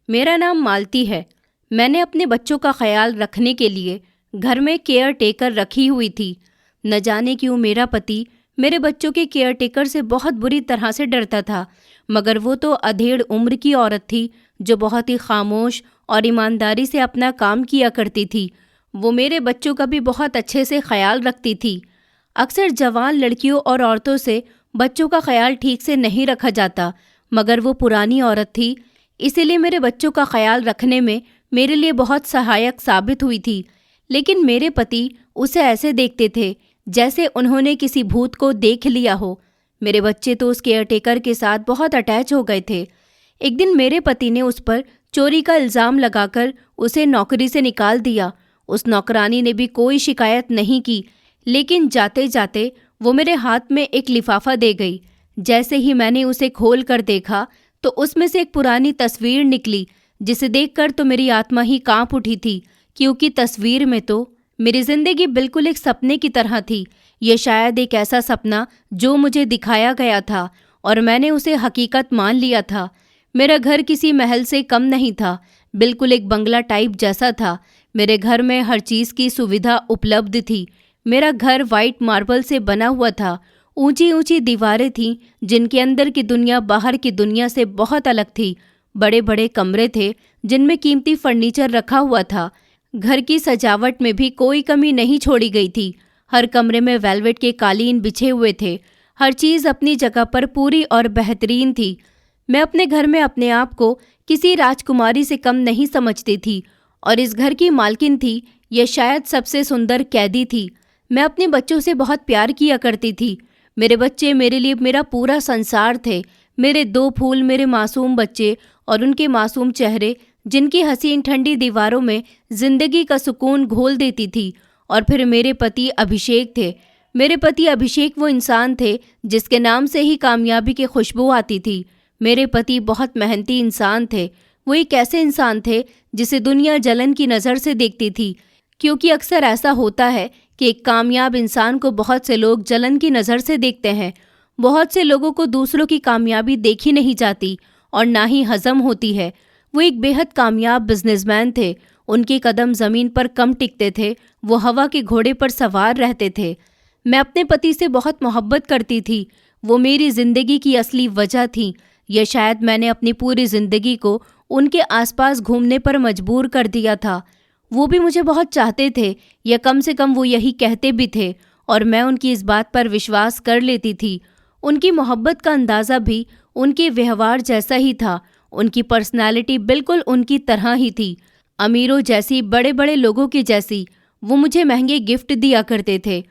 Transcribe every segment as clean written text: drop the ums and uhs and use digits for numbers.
मेरा नाम मालती है। मैंने अपने बच्चों का ख्याल रखने के लिए घर में केयर टेकर रखी हुई थी। न जाने क्यों मेरा पति मेरे बच्चों के केयर टेकर से बहुत बुरी तरह से डरता था, मगर वो तो अधेड़ उम्र की औरत थी जो बहुत ही खामोश और ईमानदारी से अपना काम किया करती थी। वो मेरे बच्चों का भी बहुत अच्छे से ख्याल रखती थी। अक्सर जवान लड़कियों और औरतों से बच्चों का ख्याल ठीक से नहीं रखा जाता, मगर वो पुरानी औरत थी, इसीलिए मेरे बच्चों का ख्याल रखने में मेरे लिए बहुत सहायक साबित हुई थी। लेकिन मेरे पति उसे ऐसे देखते थे जैसे उन्होंने किसी भूत को देख लिया हो। मेरे बच्चे तो उस केयरटेकर के साथ बहुत अटैच हो गए थे। एक दिन मेरे पति ने उस पर चोरी का इल्ज़ाम लगाकर उसे नौकरी से निकाल दिया। उस नौकरानी ने भी कोई शिकायत नहीं की, लेकिन जाते जाते वो मेरे हाथ में एक लिफाफा दे गई। जैसे ही मैंने उसे खोल कर देखा तो उसमें से एक पुरानी तस्वीर निकली, जिसे देखकर तो मेरी आत्मा ही कांप उठी थी, क्योंकि तस्वीर में तो मेरी ज़िंदगी बिल्कुल एक सपने की तरह थी। ये शायद एक ऐसा सपना जो मुझे दिखाया गया था और मैंने उसे हकीकत मान लिया था। मेरा घर किसी महल से कम नहीं था, बिल्कुल एक बंगला टाइप जैसा था। मेरे घर में हर चीज़ की सुविधा उपलब्ध थी। मेरा घर वाइट मार्बल से बना हुआ था। ऊंची ऊंची दीवारें थीं जिनके अंदर की दुनिया बाहर की दुनिया से बहुत अलग थी। बड़े बड़े कमरे थे जिनमें कीमती फर्नीचर रखा हुआ था। घर की सजावट में भी कोई कमी नहीं छोड़ी गई थी। हर कमरे में वेलवेट के कालीन बिछे हुए थे। हर चीज़ अपनी जगह पर पूरी और बेहतरीन थी। मैं अपने घर में अपने आप को किसी राजकुमारी से कम नहीं समझती थी और इस घर की मालकिन थी। यह शायद सबसे सुंदर कैदी थी। मैं अपने बच्चों से बहुत प्यार किया करती थी। मेरे बच्चे मेरे लिए मेरा पूरा संसार थे। मेरे दो फूल, मेरे मासूम बच्चे और उनके मासूम चेहरे, जिनकी हसीन ठंडी दीवारों में जिंदगी का सुकून घोल देती थी। और फिर मेरे पति अभिषेक थे। मेरे पति अभिषेक वो इंसान थे जिसके नाम से ही कामयाबी की खुशबू आती थी। मेरे पति बहुत मेहनती इंसान थे। वो एक ऐसे इंसान थे जिसे दुनिया जलन की नज़र से देखती थी, क्योंकि अक्सर ऐसा होता है कि एक कामयाब इंसान को बहुत से लोग जलन की नज़र से देखते हैं। बहुत से लोगों को दूसरों की कामयाबी देखी नहीं जाती और ना ही हजम होती है। वो एक बेहद कामयाब बिजनेसमैन थे। उनके कदम ज़मीन पर कम टिकते थे। वो हवा के घोड़े पर सवार रहते थे। मैं अपने पति से बहुत मोहब्बत करती थी। वो मेरी ज़िंदगी की असली वजह थी। यह शायद मैंने अपनी पूरी ज़िंदगी को उनके आसपास घूमने पर मजबूर कर दिया था। वो भी मुझे बहुत चाहते थे, या कम से कम वो यही कहते भी थे, और मैं उनकी इस बात पर विश्वास कर लेती थी। उनकी मोहब्बत का अंदाज़ा भी उनके व्यवहार जैसा ही था। उनकी पर्सनालिटी बिल्कुल उनकी तरह ही थी, अमीरों जैसी, बड़े बड़े लोगों की जैसी। वो मुझे महंगे गिफ्ट दिया करते थे,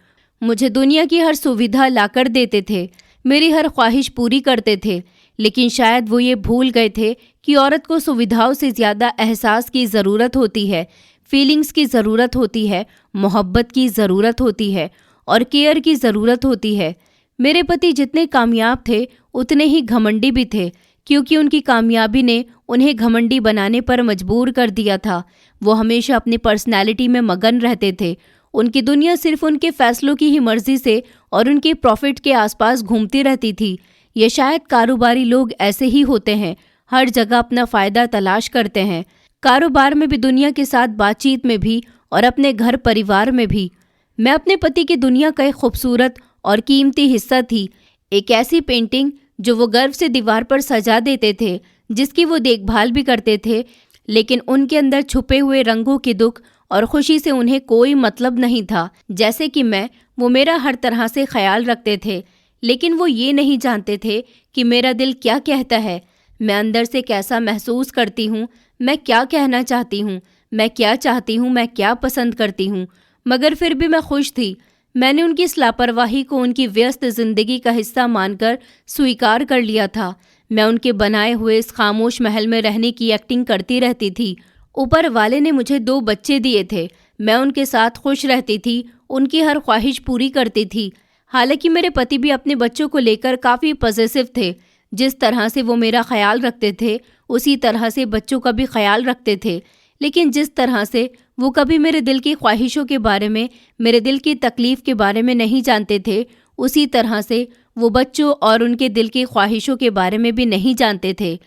मुझे दुनिया की हर सुविधा लाकर देते थे, मेरी हर ख्वाहिश पूरी करते थे। लेकिन शायद वो ये भूल गए थे कि औरत को सुविधाओं से ज़्यादा एहसास की ज़रूरत होती है, फीलिंग्स की ज़रूरत होती है, मोहब्बत की ज़रूरत होती है और केयर की ज़रूरत होती है। मेरे पति जितने कामयाब थे उतने ही घमंडी भी थे, क्योंकि उनकी कामयाबी ने उन्हें घमंडी बनाने पर मजबूर कर दिया था। वो हमेशा अपनी पर्सनैलिटी में मगन रहते थे। उनकी दुनिया सिर्फ उनके फैसलों की ही मर्जी से और उनके प्रॉफिट के आसपास घूमती रहती थी। ये शायद कारोबारी लोग ऐसे ही होते हैं, हर जगह अपना फ़ायदा तलाश करते हैं, कारोबार में भी, दुनिया के साथ बातचीत में भी और अपने घर परिवार में भी। मैं अपने पति की दुनिया का एक खूबसूरत और कीमती हिस्सा थी, एक ऐसी पेंटिंग जो वो गर्व से दीवार पर सजा देते थे, जिसकी वो देखभाल भी करते थे, लेकिन उनके अंदर छुपे हुए रंगों के दुख और खुशी से उन्हें कोई मतलब नहीं था। जैसे कि मैं, वो मेरा हर तरह से ख्याल रखते थे, लेकिन वो ये नहीं जानते थे कि मेरा दिल क्या कहता है, मैं अंदर से कैसा महसूस करती हूँ, मैं क्या कहना चाहती हूँ, मैं क्या चाहती हूँ, मैं क्या पसंद करती हूँ। मगर फिर भी मैं खुश थी। मैंने उनकी इस लापरवाही को उनकी व्यस्त ज़िंदगी का हिस्सा मानकर स्वीकार कर लिया था। मैं उनके बनाए हुए इस खामोश महल में रहने की एक्टिंग करती रहती थी। ऊपर वाले ने मुझे 2 बच्चे दिए थे। मैं उनके साथ खुश रहती थी, उनकी हर ख्वाहिश पूरी करती थी। हालांकि मेरे पति भी अपने बच्चों को लेकर काफ़ी पॉजिटिव थे। जिस तरह से वो मेरा ख्याल रखते थे, उसी तरह से बच्चों का भी ख्याल रखते थे। लेकिन जिस तरह से वो कभी मेरे दिल की ख्वाहिशों के बारे में, मेरे दिल की तकलीफ़ के बारे में नहीं जानते थे, उसी तरह से वो बच्चों और उनके दिल की ख्वाहिशों के बारे में भी नहीं जानते थे।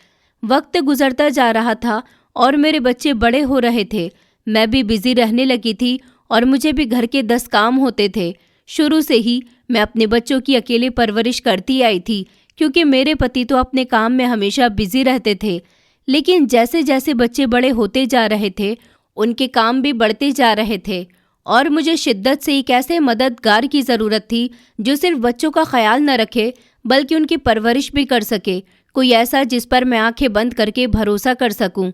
वक्त गुजरता जा रहा था और मेरे बच्चे बड़े हो रहे थे। मैं भी बिजी रहने लगी थी और मुझे भी घर के 10 काम होते थे। शुरू से ही मैं अपने बच्चों की अकेले परवरिश करती आई थी, क्योंकि मेरे पति तो अपने काम में हमेशा बिजी रहते थे। लेकिन जैसे जैसे बच्चे बड़े होते जा रहे थे, उनके काम भी बढ़ते जा रहे थे और मुझे शिद्दत से एक ऐसे मददगार की ज़रूरत थी जो सिर्फ बच्चों का ख्याल न रखे बल्कि उनकी परवरिश भी कर सके, कोई ऐसा जिस पर मैं आंखें बंद करके भरोसा कर सकूं।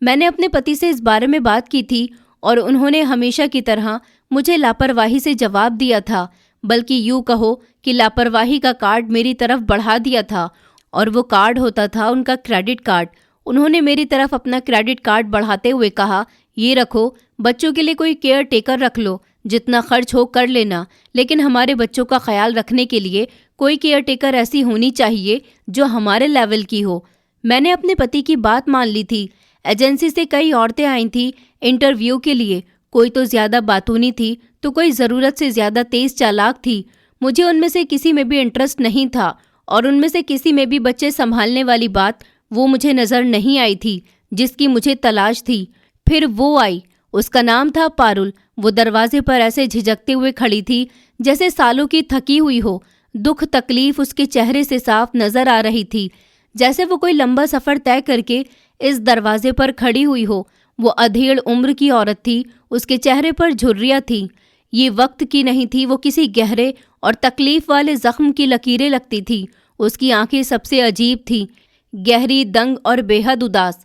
मैंने अपने पति से इस बारे में बात की थी और उन्होंने हमेशा की तरह मुझे लापरवाही से जवाब दिया था, बल्कि यूँ कहो कि लापरवाही का कार्ड मेरी तरफ बढ़ा दिया था, और वो कार्ड होता था उनका क्रेडिट कार्ड। उन्होंने मेरी तरफ अपना क्रेडिट कार्ड बढ़ाते हुए कहा, ये रखो, बच्चों के लिए कोई केयर टेकर रख लो, जितना खर्च हो कर लेना, लेकिन हमारे बच्चों का ख्याल रखने के लिए कोई केयर टेकर ऐसी होनी चाहिए जो हमारे लेवल की हो। मैंने अपने पति की बात मान ली थी। एजेंसी से कई औरतें आई थी इंटरव्यू के लिए। कोई तो ज़्यादा बातूनी थी तो कोई ज़रूरत से ज़्यादा तेज़ चालाक थी। मुझे उनमें से किसी में भी इंटरेस्ट नहीं था और उनमें से किसी में भी बच्चे संभालने वाली बात वो मुझे नज़र नहीं आई थी जिसकी मुझे तलाश थी। फिर वो आई। उसका नाम था पारुल। वो दरवाजे पर ऐसे झिझकते हुए खड़ी थी जैसे सालों की थकी हुई हो। दुख तकलीफ उसके चेहरे से साफ नजर आ रही थी, जैसे वो कोई लंबा सफ़र तय करके इस दरवाजे पर खड़ी हुई हो। वो अधेड़ उम्र की औरत थी। उसके चेहरे पर झुर्रियाँ थीं। ये वक्त की नहीं थी, वो किसी गहरे और तकलीफ वाले जख्म की लकीरें लगती थी। उसकी आंखें सबसे अजीब थीं, गहरी, दंग और बेहद उदास,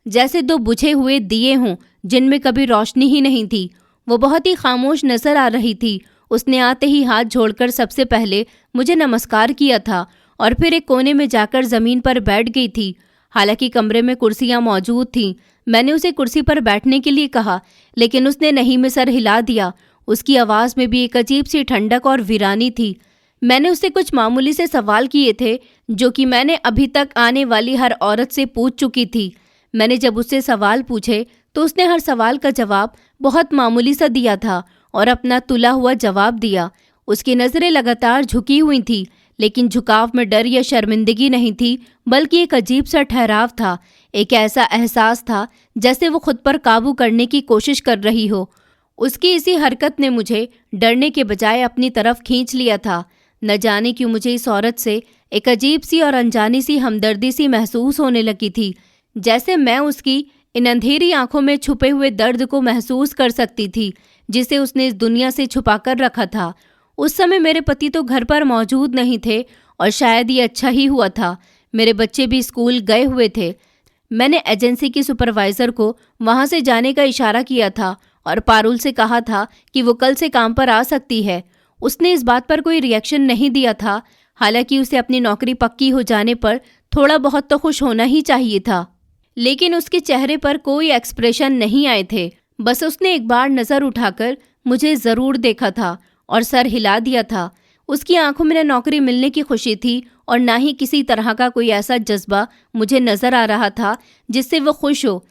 जैसे दो बुझे हुए दिए हों जिनमें कभी रोशनी ही नहीं थी। वो बहुत ही खामोश नजर आ रही थी। उसने आते ही हाथ जोड़कर सबसे पहले मुझे नमस्कार किया था और फिर एक कोने में जाकर ज़मीन पर बैठ गई थी। हालांकि कमरे में कुर्सियां मौजूद थीं। मैंने उसे कुर्सी पर बैठने के लिए कहा, लेकिन उसने नहीं में सर हिला दिया। उसकी आवाज़ में भी एक अजीब सी ठंडक और वीरानी थी। मैंने उससे कुछ मामूली से सवाल किए थे जो कि मैंने अभी तक आने वाली हर औरत से पूछ चुकी थी। मैंने जब उससे सवाल पूछे तो उसने हर सवाल का जवाब बहुत मामूली सा दिया था और अपना तुला हुआ जवाब दिया। उसकी नज़रें लगातार झुकी हुई थी, लेकिन झुकाव में डर या शर्मिंदगी नहीं थी, बल्कि एक अजीब सा ठहराव था। एक ऐसा एहसास था जैसे वो खुद पर काबू करने की कोशिश कर रही हो। उसकी इसी हरकत ने मुझे डरने के बजाय अपनी तरफ खींच लिया था। न जाने क्यों मुझे इस औरत से एक अजीब सी और अनजानी सी हमदर्दी सी महसूस होने लगी थी, जैसे मैं उसकी इन अंधेरी आंखों में छुपे हुए दर्द को महसूस कर सकती थी जिसे उसने इस दुनिया से छुपा कर रखा था। उस समय मेरे पति तो घर पर मौजूद नहीं थे और शायद ये अच्छा ही हुआ था। मेरे बच्चे भी स्कूल गए हुए थे। मैंने एजेंसी की सुपरवाइज़र को वहाँ से जाने का इशारा किया था और पारुल से कहा था कि वो कल से काम पर आ सकती है। उसने इस बात पर कोई रिएक्शन नहीं दिया था। हालांकि उसे अपनी नौकरी पक्की हो जाने पर थोड़ा बहुत तो खुश होना ही चाहिए था, लेकिन उसके चेहरे पर कोई एक्सप्रेशन नहीं आए थे। बस उसने एक बार नज़र उठाकर मुझे ज़रूर देखा था और सर हिला दिया था। उसकी आंखों में न नौकरी मिलने की खुशी थी और ना ही किसी तरह का कोई ऐसा जज्बा मुझे नज़र आ रहा था जिससे वो खुश हो।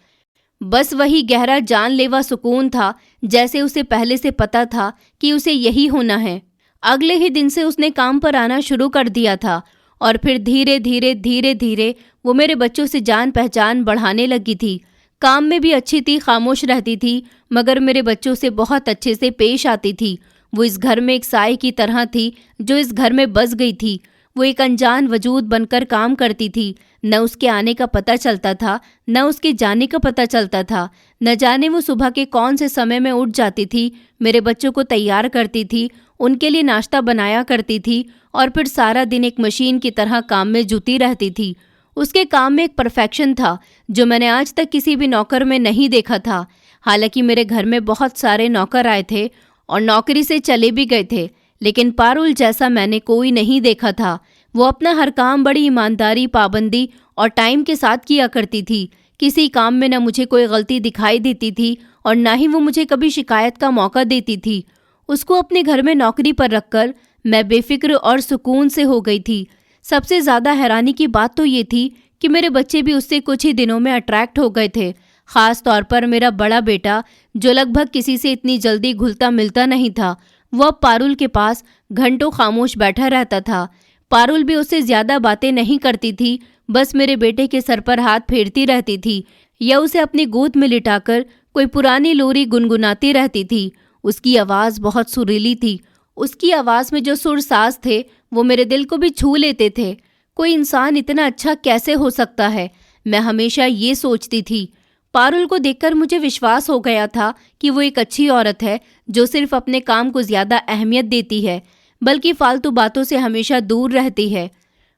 बस वही गहरा जानलेवा सुकून था, जैसे उसे पहले से पता था कि उसे यही होना है। अगले ही दिन से उसने काम पर आना शुरू कर दिया था और फिर धीरे धीरे वो मेरे बच्चों से जान पहचान बढ़ाने लगी थी। काम में भी अच्छी थी, खामोश रहती थी, मगर मेरे बच्चों से बहुत अच्छे से पेश आती थी। वो इस घर में एक साए की तरह थी जो इस घर में बस गई थी। वो एक अनजान वजूद बनकर काम करती थी। न उसके आने का पता चलता था, न उसके जाने का पता चलता था। न जाने वो सुबह के कौन से समय में उठ जाती थी, मेरे बच्चों को तैयार करती थी, उनके लिए नाश्ता बनाया करती थी और फिर सारा दिन एक मशीन की तरह काम में जुटी रहती थी। उसके काम में एक परफेक्शन था जो मैंने आज तक किसी भी नौकर में नहीं देखा था। हालांकि मेरे घर में बहुत सारे नौकर आए थे और नौकरी से चले भी गए थे, लेकिन पारुल जैसा मैंने कोई नहीं देखा था। वो अपना हर काम बड़ी ईमानदारी, पाबंदी और टाइम के साथ किया करती थी। किसी काम में न मुझे कोई गलती दिखाई देती थी और ना ही वो मुझे कभी शिकायत का मौका देती थी। उसको अपने घर में नौकरी पर रखकर मैं बेफिक्र और सुकून से हो गई थी। सबसे ज़्यादा हैरानी की बात तो ये थी कि मेरे बच्चे भी उससे कुछ ही दिनों में अट्रैक्ट हो गए थे। ख़ास तौर पर मेरा बड़ा बेटा, जो लगभग किसी से इतनी जल्दी घुलता मिलता नहीं था, वो अब पारुल के पास घंटों खामोश बैठा रहता था। पारुल भी उससे ज़्यादा बातें नहीं करती थी। बस मेरे बेटे के सर पर हाथ फेरती रहती थी या उसे अपनी गोद में लिटाकर कोई पुरानी लोरी गुनगुनाती रहती थी। उसकी आवाज़ बहुत सुरीली थी। उसकी आवाज़ में जो सुर साज थे वो मेरे दिल को भी छू लेते थे। कोई इंसान इतना अच्छा कैसे हो सकता है, मैं हमेशा ये सोचती थी। पारुल को देखकर मुझे विश्वास हो गया था कि वो एक अच्छी औरत है जो सिर्फ अपने काम को ज़्यादा अहमियत देती है, बल्कि फालतू बातों से हमेशा दूर रहती है।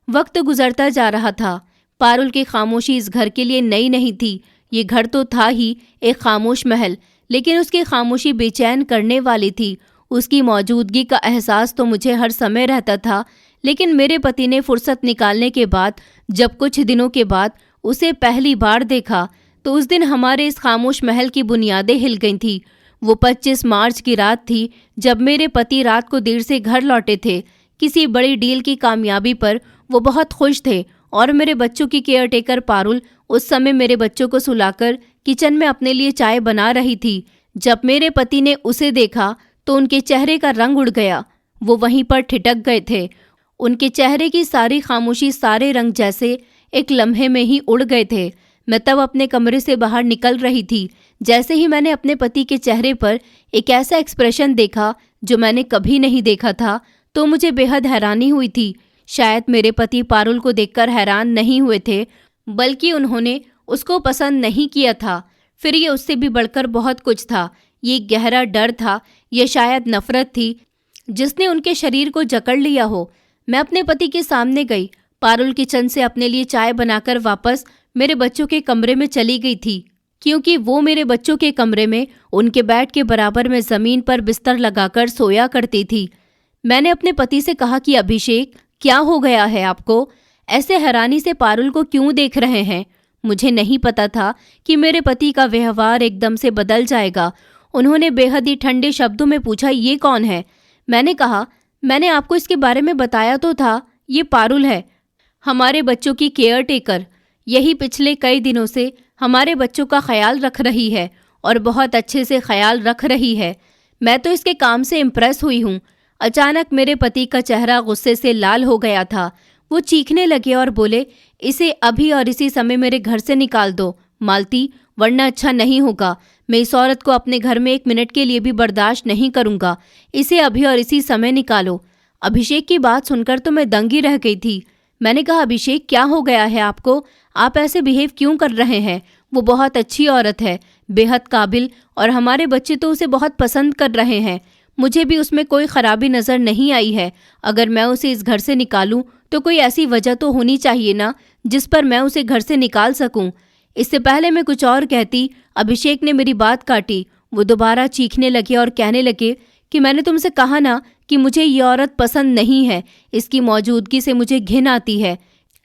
वक्त गुजरता जा रहा था। पारुल की खामोशी इस घर के लिए नई नहीं थी। ये घर तो था ही एक खामोश महल, लेकिन उसकी खामोशी बेचैन करने वाली थी। उसकी मौजूदगी का एहसास तो मुझे हर समय रहता था, लेकिन मेरे पति ने फुर्सत निकालने के बाद जब कुछ दिनों के बाद उसे पहली बार देखा तो उस दिन हमारे इस खामोश महल की बुनियादें हिल गई थी। वो 25 मार्च की रात थी जब मेरे पति रात को देर से घर लौटे थे। किसी बड़ी डील की कामयाबी पर वो बहुत खुश थे और मेरे बच्चों की केयरटेकर पारुल उस समय मेरे बच्चों को सुलाकर किचन में अपने लिए चाय बना रही थी। जब मेरे पति ने उसे देखा तो उनके चेहरे का रंग उड़ गया। वो वहीं पर ठिठक गए थे। उनके चेहरे की सारी खामोशी, सारे रंग जैसे एक लम्हे में ही उड़ गए थे। मैं तब अपने कमरे से बाहर निकल रही थी। जैसे ही मैंने अपने पति के चेहरे पर एक ऐसा एक्सप्रेशन देखा जो मैंने कभी नहीं देखा था, तो मुझे बेहद हैरानी हुई थी। शायद मेरे पति पारुल को देखकर हैरान नहीं हुए थे, बल्कि उन्होंने उसको पसंद नहीं किया था। फिर ये उससे भी बढ़कर बहुत कुछ था। ये गहरा डर था, यह शायद नफरत थी जिसने उनके शरीर को जकड़ लिया हो। मैं अपने पति के सामने गई। पारुल किचन से अपने लिए चाय बनाकर वापस मेरे बच्चों के कमरे में चली गई थी, क्योंकि वो मेरे बच्चों के कमरे में उनके बेड के बराबर में ज़मीन पर बिस्तर लगाकर सोया करती थी। मैंने अपने पति से कहा कि अभिषेक, क्या हो गया है आपको? ऐसे हैरानी से पारुल को क्यों देख रहे हैं? मुझे नहीं पता था कि मेरे पति का व्यवहार एकदम से बदल जाएगा। उन्होंने बेहद ही ठंडे शब्दों में पूछा, ये कौन है? मैंने कहा, मैंने आपको इसके बारे में बताया तो था, ये पारुल है, हमारे बच्चों की केयर टेकर। यही पिछले कई दिनों से हमारे बच्चों का ख्याल रख रही है और बहुत अच्छे से ख्याल रख रही है। मैं तो इसके काम से इम्प्रेस हुई हूँ। अचानक मेरे पति का चेहरा गुस्से से लाल हो गया था। वो चीखने लगे और बोले, इसे अभी और इसी समय मेरे घर से निकाल दो मालती, वरना अच्छा नहीं होगा। मैं इस औरत को अपने घर में 1 मिनट के लिए भी बर्दाश्त नहीं करूँगा। इसे अभी और इसी समय निकालो। अभिषेक की बात सुनकर तो मैं दंगी रह गई थी। मैंने कहा, अभिषेक, क्या हो गया है आपको? आप ऐसे बिहेव क्यों कर रहे हैं? वो बहुत अच्छी औरत है, बेहद काबिल, और हमारे बच्चे तो उसे बहुत पसंद कर रहे हैं। मुझे भी उसमें कोई खराबी नज़र नहीं आई है। अगर मैं उसे इस घर से निकालूं तो कोई ऐसी वजह तो होनी चाहिए ना जिस पर मैं उसे घर से निकाल सकूं। इससे पहले मैं कुछ और कहती, अभिषेक ने मेरी बात काटी। वो दोबारा चीखने लगे और कहने लगे कि मैंने तुमसे कहा ना कि मुझे ये औरत पसंद नहीं है। इसकी मौजूदगी से मुझे घिन आती है।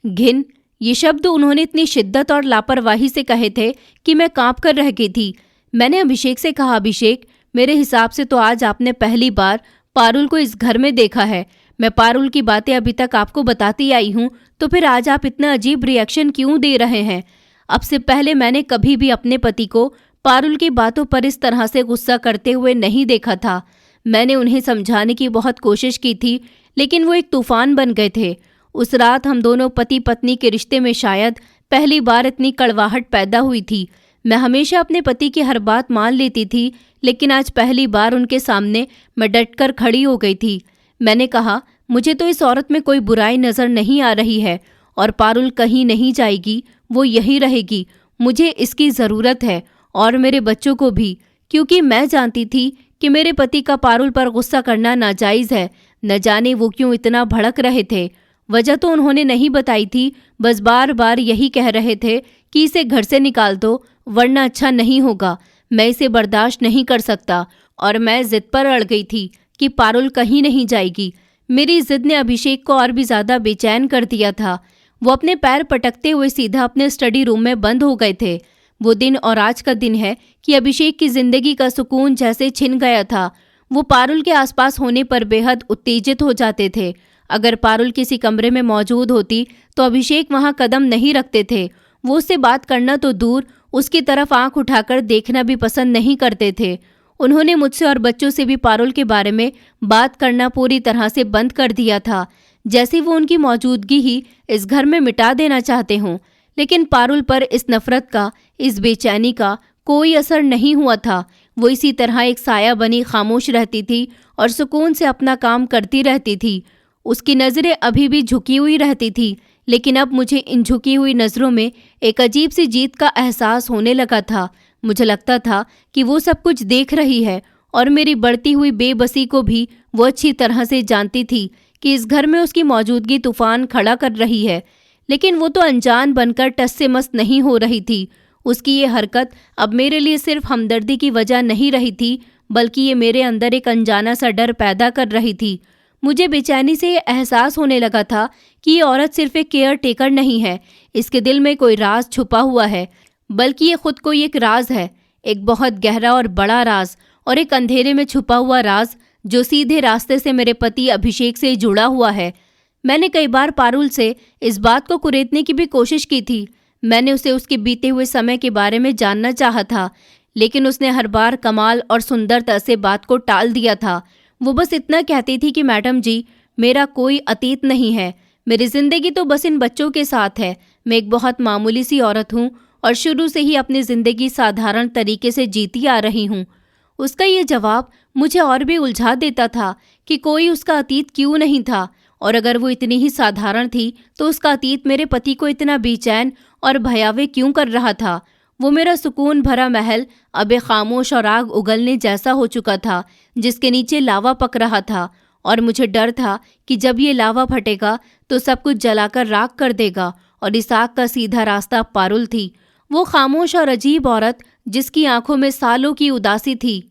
घिन, ये शब्द उन्होंने इतनी शिद्दत और लापरवाही से कहे थे कि मैं कांप कर रह गई थी। मैंने अभिषेक से कहा, अभिषेक, मेरे हिसाब से तो आज आपने पहली बार पारुल को इस घर में देखा है। मैं पारुल की बातें अभी तक आपको बताती आई हूँ, तो फिर आज आप इतना अजीब रिएक्शन क्यों दे रहे हैं? अब से पहले मैंने कभी भी अपने पति को पारुल की बातों पर इस तरह से गुस्सा करते हुए नहीं देखा था। मैंने उन्हें समझाने की बहुत कोशिश की थी, लेकिन वो एक तूफान बन गए थे। उस रात हम दोनों पति पत्नी के रिश्ते में शायद पहली बार इतनी कड़वाहट पैदा हुई थी। मैं हमेशा अपने पति की हर बात मान लेती थी, लेकिन आज पहली बार उनके सामने मैं डटकर खड़ी हो गई थी। मैंने कहा, मुझे तो इस औरत में कोई बुराई नज़र नहीं आ रही है और पारुल कहीं नहीं जाएगी, वो यहीं रहेगी। मुझे इसकी ज़रूरत है और मेरे बच्चों को भी, क्योंकि मैं जानती थी कि मेरे पति का पारुल पर गुस्सा करना नाजायज़ है। न जाने वो क्यों इतना भड़क रहे थे। वजह तो उन्होंने नहीं बताई थी, बस बार बार यही कह रहे थे कि इसे घर से निकाल दो, वरना अच्छा नहीं होगा। मैं इसे बर्दाश्त नहीं कर सकता और मैं जिद पर अड़ गई थी कि पारुल कहीं नहीं जाएगी। मेरी जिद ने अभिषेक को और भी ज़्यादा बेचैन कर दिया था। वो अपने पैर पटकते हुए सीधा अपने स्टडी रूम में बंद हो गए थे। वो दिन और आज का दिन है कि अभिषेक की जिंदगी का सुकून जैसे छिन गया था। वो पारुल के आसपास होने पर बेहद उत्तेजित हो जाते थे। अगर पारुल किसी कमरे में मौजूद होती तो अभिषेक वहां कदम नहीं रखते थे। वो उससे बात करना तो दूर, उसकी तरफ आंख उठाकर देखना भी पसंद नहीं करते थे। उन्होंने मुझसे और बच्चों से भी पारुल के बारे में बात करना पूरी तरह से बंद कर दिया था। जैसे वो उनकी मौजूदगी ही इस घर में मिटा देना चाहते हों। लेकिन पारुल पर इस नफरत का, इस बेचैनी का कोई असर नहीं हुआ था। वो इसी तरह एक साया बनी खामोश रहती थी और सुकून से अपना काम करती रहती थी। उसकी नज़रें अभी भी झुकी हुई रहती थी, लेकिन अब मुझे इन झुकी हुई नज़रों में एक अजीब सी जीत का एहसास होने लगा था। मुझे लगता था कि वो सब कुछ देख रही है और मेरी बढ़ती हुई बेबसी को भी वो अच्छी तरह से जानती थी कि इस घर में उसकी मौजूदगी तूफान खड़ा कर रही है। लेकिन वो तो अनजान बनकर टस से मस नहीं हो रही थी। उसकी ये हरकत अब मेरे लिए सिर्फ हमदर्दी की वजह नहीं रही थी, बल्कि ये मेरे अंदर एक अनजाना सा डर पैदा कर रही थी। मुझे बेचैनी से ये एहसास होने लगा था कि ये औरत सिर्फ एक केयर टेकर नहीं है, इसके दिल में कोई राज छुपा हुआ है, बल्कि ये खुद कोई एक राज है, एक बहुत गहरा और बड़ा राज, और एक अंधेरे में छुपा हुआ राज जो सीधे रास्ते से मेरे पति अभिषेक से जुड़ा हुआ है। मैंने कई बार पारुल से इस बात को कुरेदने की भी कोशिश की थी। मैंने उसे उसके बीते हुए समय के बारे में जानना चाहा था, लेकिन उसने हर बार कमाल और सुंदरता से बात को टाल दिया था। वो बस इतना कहती थी कि मैडम जी, मेरा कोई अतीत नहीं है, मेरी ज़िंदगी तो बस इन बच्चों के साथ है। मैं एक बहुत मामूली सी औरत हूँ और शुरू से ही अपनी ज़िंदगी साधारण तरीके से जीती आ रही हूँ। उसका ये जवाब मुझे और भी उलझा देता था कि कोई उसका अतीत क्यों नहीं था, और अगर वो इतनी ही साधारण थी तो उसका अतीत मेरे पति को इतना बेचैन और भयावह क्यों कर रहा था। वो मेरा सुकून भरा महल अब एक खामोश और आग उगलने जैसा हो चुका था, जिसके नीचे लावा पक रहा था, और मुझे डर था कि जब ये लावा फटेगा तो सब कुछ जलाकर राख कर देगा। और इस आग का सीधा रास्ता पारुल थी, वो खामोश और अजीब औरत जिसकी आंखों में सालों की उदासी थी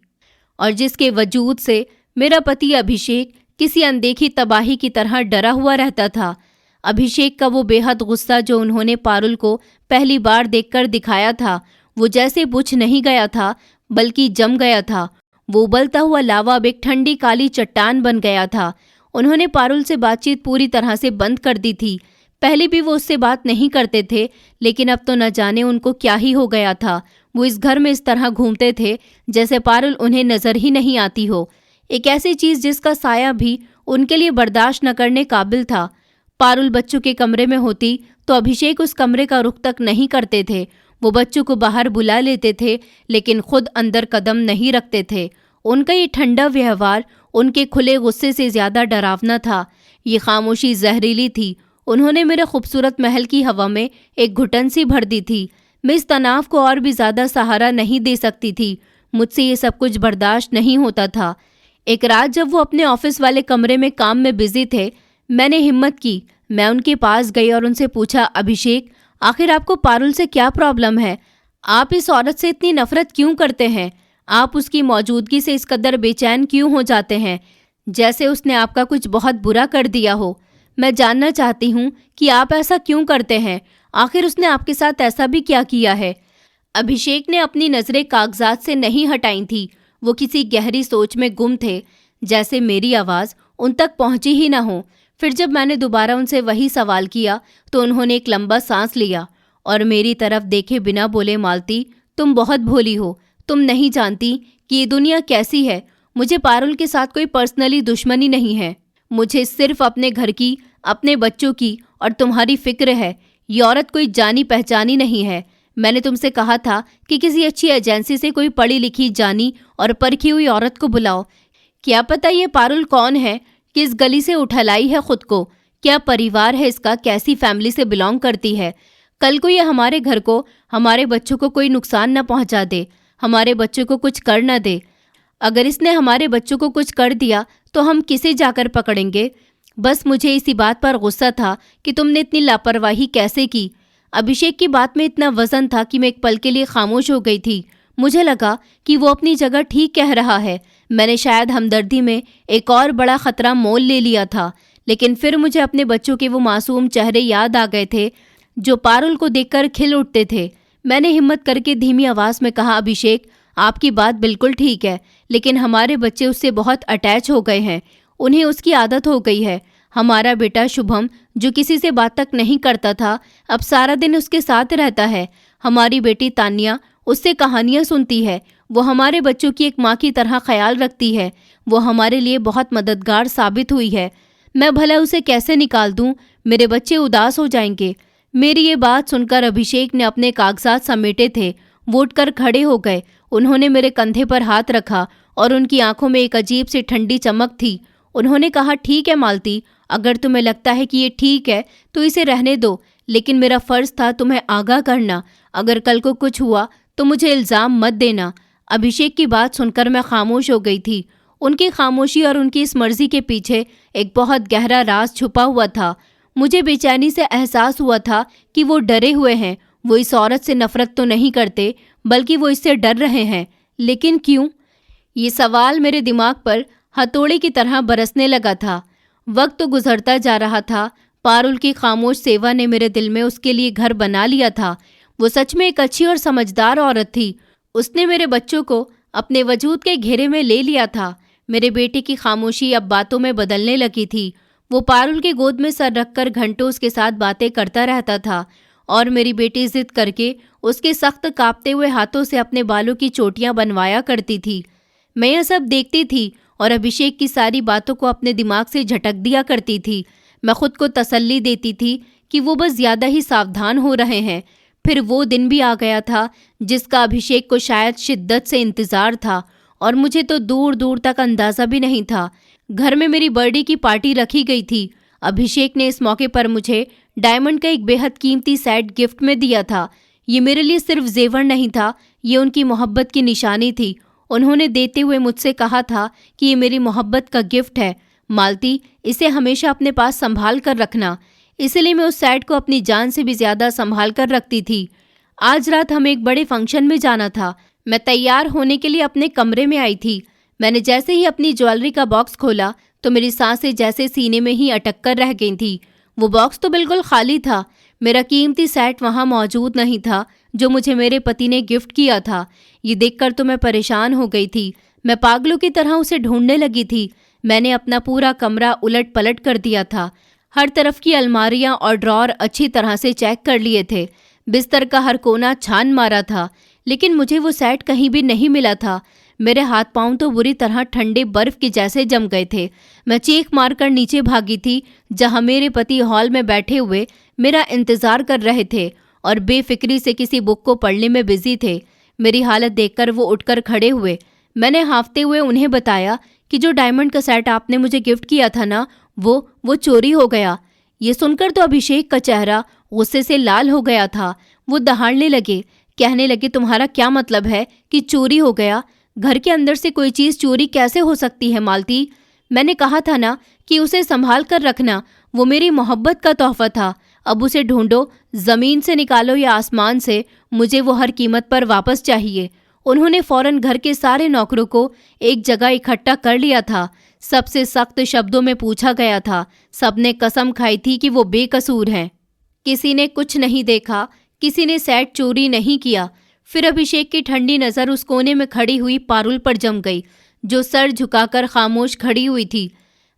और जिसके वजूद से मेरा पति अभिषेक किसी अनदेखी तबाही की तरह डरा हुआ रहता था। अभिषेक का वो बेहद गुस्सा जो उन्होंने पारुल को पहली बार देखकर दिखाया था, वो जैसे बुझ नहीं गया था बल्कि जम गया था। वो उबलता हुआ लावा अब एक ठंडी काली चट्टान बन गया था। उन्होंने पारुल से बातचीत पूरी तरह से बंद कर दी थी। पहले भी वो उससे बात नहीं करते थे, लेकिन अब तो न जाने उनको क्या ही हो गया था। वो इस घर में इस तरह घूमते थे जैसे पारुल उन्हें नजर ही नहीं आती हो, एक ऐसी चीज जिसका साया भी उनके लिए बर्दाश्त न करने काबिल था। पारुल बच्चों के कमरे में होती तो अभिषेक उस कमरे का रुख तक नहीं करते थे। वो बच्चों को बाहर बुला लेते थे, लेकिन खुद अंदर कदम नहीं रखते थे। उनका ये ठंडा व्यवहार उनके खुले गुस्से से ज्यादा डरावना था। ये खामोशी जहरीली थी। उन्होंने मेरे खूबसूरत महल की हवा में एक घुटन सी भर दी थी। मैं इस तनाव को और भी ज्यादा सहारा नहीं दे सकती थी। मुझसे ये सब कुछ बर्दाश्त नहीं होता था। एक रात जब वो अपने ऑफिस वाले कमरे में काम में बिजी थे, मैंने हिम्मत की। मैं उनके पास गई और उनसे पूछा, अभिषेक, आखिर आपको पारुल से क्या प्रॉब्लम है? आप इस औरत से इतनी नफरत क्यों करते हैं? आप उसकी मौजूदगी से इस कदर बेचैन क्यों हो जाते हैं, जैसे उसने आपका कुछ बहुत बुरा कर दिया हो? मैं जानना चाहती हूँ कि आप ऐसा क्यों करते हैं। आखिर उसने आपके साथ ऐसा भी क्या किया है? अभिषेक ने अपनी नज़रें कागजात से नहीं हटाई थी। वो किसी गहरी सोच में गुम थे, जैसे मेरी आवाज़ उन तक पहुंची ही ना हो। फिर जब मैंने दोबारा उनसे वही सवाल किया तो उन्होंने एक लंबा सांस लिया और मेरी तरफ देखे बिना बोले, मालती, तुम बहुत भोली हो। तुम नहीं जानती कि ये दुनिया कैसी है। मुझे पारुल के साथ कोई पर्सनली दुश्मनी नहीं है। मुझे सिर्फ अपने घर की, अपने बच्चों की और तुम्हारी फिक्र है। ये औरत कोई जानी पहचानी नहीं है। मैंने तुमसे कहा था कि किसी अच्छी एजेंसी से कोई पढ़ी लिखी, जानी और परखी हुई औरत को बुलाओ। क्या पता ये पारुल कौन है, किस गली से उठलाई है खुद को, क्या परिवार है इसका, कैसी फैमिली से बिलोंग करती है। कल को ये हमारे घर को, हमारे बच्चों को कोई नुकसान न पहुंचा दे, हमारे बच्चों को कुछ कर न दे। अगर इसने हमारे बच्चों को कुछ कर दिया तो हम किसे जाकर पकड़ेंगे? बस मुझे इसी बात पर गुस्सा था कि तुमने इतनी लापरवाही कैसे की। अभिषेक की बात में इतना वजन था कि मैं एक पल के लिए खामोश हो गई थी। मुझे लगा कि वो अपनी जगह ठीक कह रहा है। मैंने शायद हमदर्दी में एक और बड़ा खतरा मोल ले लिया था, लेकिन फिर मुझे अपने बच्चों के वो मासूम चेहरे याद आ गए थे जो पारुल को देखकर खिल उठते थे। मैंने हिम्मत करके धीमी आवाज़ में कहा, अभिषेक, आपकी बात बिल्कुल ठीक है, लेकिन हमारे बच्चे उससे बहुत अटैच हो गए हैं। उन्हें उसकी आदत हो गई है। हमारा बेटा शुभम, जो किसी से बात तक नहीं करता था, अब सारा दिन उसके साथ रहता है। हमारी बेटी तानिया उससे कहानियाँ सुनती है। वो हमारे बच्चों की एक माँ की तरह ख्याल रखती है। वो हमारे लिए बहुत मददगार साबित हुई है। मैं भला उसे कैसे निकाल दूं? मेरे बच्चे उदास हो जाएंगे। मेरी ये बात सुनकर अभिषेक ने अपने कागजात समेटे थे, वो उठकर खड़े हो गए। उन्होंने मेरे कंधे पर हाथ रखा और उनकी आंखों में एक अजीब सी ठंडी चमक थी। उन्होंने कहा, ठीक है मालती, अगर तुम्हें लगता है कि ये ठीक है तो इसे रहने दो, लेकिन मेरा फर्ज था तुम्हें आगाह करना। अगर कल को कुछ हुआ तो मुझे इल्ज़ाम मत देना। अभिषेक की बात सुनकर मैं खामोश हो गई थी। उनकी खामोशी और उनकी इस मर्जी के पीछे एक बहुत गहरा राज छुपा हुआ था। मुझे बेचैनी से एहसास हुआ था कि वो डरे हुए हैं। वो इस औरत से नफरत तो नहीं करते, बल्कि वो इससे डर रहे हैं। लेकिन क्यों? ये सवाल मेरे दिमाग पर हथौड़े की तरह बरसने लगा था। वक्त तो गुजरता जा रहा था। पारुल की खामोश सेवा ने मेरे दिल में उसके लिए घर बना लिया था। वो सच में एक अच्छी और समझदार औरत थी। उसने मेरे बच्चों को अपने वजूद के घेरे में ले लिया था। मेरे बेटे की खामोशी अब बातों में बदलने लगी थी। वो पारुल की गोद में सर रखकर घंटों उसके साथ बातें करता रहता था और मेरी बेटी जिद करके उसके सख्त कांपते हुए हाथों से अपने बालों की चोटियां बनवाया करती थी। मैं यह सब देखती थी और अभिषेक की सारी बातों को अपने दिमाग से झटक दिया करती थी। मैं खुद को तसल्ली देती थी कि वो बस ज़्यादा ही सावधान हो रहे हैं। फिर वो दिन भी आ गया था जिसका अभिषेक को शायद शिद्दत से इंतज़ार था और मुझे तो दूर दूर तक अंदाज़ा भी नहीं था। घर में मेरी बर्थडे की पार्टी रखी गई थी। अभिषेक ने इस मौके पर मुझे डायमंड का एक बेहद कीमती सेट गिफ्ट में दिया था। ये मेरे लिए सिर्फ जेवर नहीं था, ये उनकी मोहब्बत की निशानी थी। उन्होंने देते हुए मुझसे कहा था कि ये मेरी मोहब्बत का गिफ्ट है मालती, इसे हमेशा अपने पास संभाल कर रखना। इसलिए मैं उस सेट को अपनी जान से भी ज़्यादा संभाल कर रखती थी। आज रात हमें एक बड़े फंक्शन में जाना था। मैं तैयार होने के लिए अपने कमरे में आई थी। मैंने जैसे ही अपनी ज्वेलरी का बॉक्स खोला तो मेरी सांसें जैसे सीने में ही अटक कर रह गई थी। वो बॉक्स तो बिल्कुल खाली था। मेरा कीमती सेट वहाँ मौजूद नहीं था जो मुझे मेरे पति ने गिफ्ट किया था। ये देखकर तो मैं परेशान हो गई थी। मैं पागलों की तरह उसे ढूंढने लगी थी। मैंने अपना पूरा कमरा उलट पलट कर दिया था। हर तरफ की अलमारियां और ड्रॉर अच्छी तरह से चेक कर लिए थे। बिस्तर का हर कोना छान मारा था, लेकिन मुझे वो सेट कहीं भी नहीं मिला था। मेरे हाथ पांव तो बुरी तरह ठंडे बर्फ के जैसे जम गए थे। मैं चीख मारकर नीचे भागी थी, जहां मेरे पति हॉल में बैठे हुए मेरा इंतजार कर रहे थे और बेफिक्री से किसी बुक को पढ़ने में बिजी थे। मेरी हालत देखकर वो उठकर खड़े हुए। मैंने हांफते हुए उन्हें बताया कि जो डायमंड का सेट आपने मुझे गिफ्ट किया था ना, वो चोरी हो गया। ये सुनकर तो अभिषेक का चेहरा गुस्से से लाल हो गया था। वो दहाड़ने लगे, कहने लगे, तुम्हारा क्या मतलब है कि चोरी हो गया? घर के अंदर से कोई चीज़ चोरी कैसे हो सकती है मालती? मैंने कहा था ना कि उसे संभाल कर रखना, वो मेरी मोहब्बत का तोहफा था। अब उसे ढूंढो, ज़मीन से निकालो या आसमान से, मुझे वो हर कीमत पर वापस चाहिए। उन्होंने फौरन घर के सारे नौकरों को एक जगह इकट्ठा कर लिया था। सबसे सख्त शब्दों में पूछा गया था। सबने कसम खाई थी कि वो बेकसूर हैं। किसी ने कुछ नहीं देखा, किसी ने सेट चोरी नहीं किया। फिर अभिषेक की ठंडी नज़र उस कोने में खड़ी हुई पारुल पर जम गई, जो सर झुकाकर खामोश खड़ी हुई थी।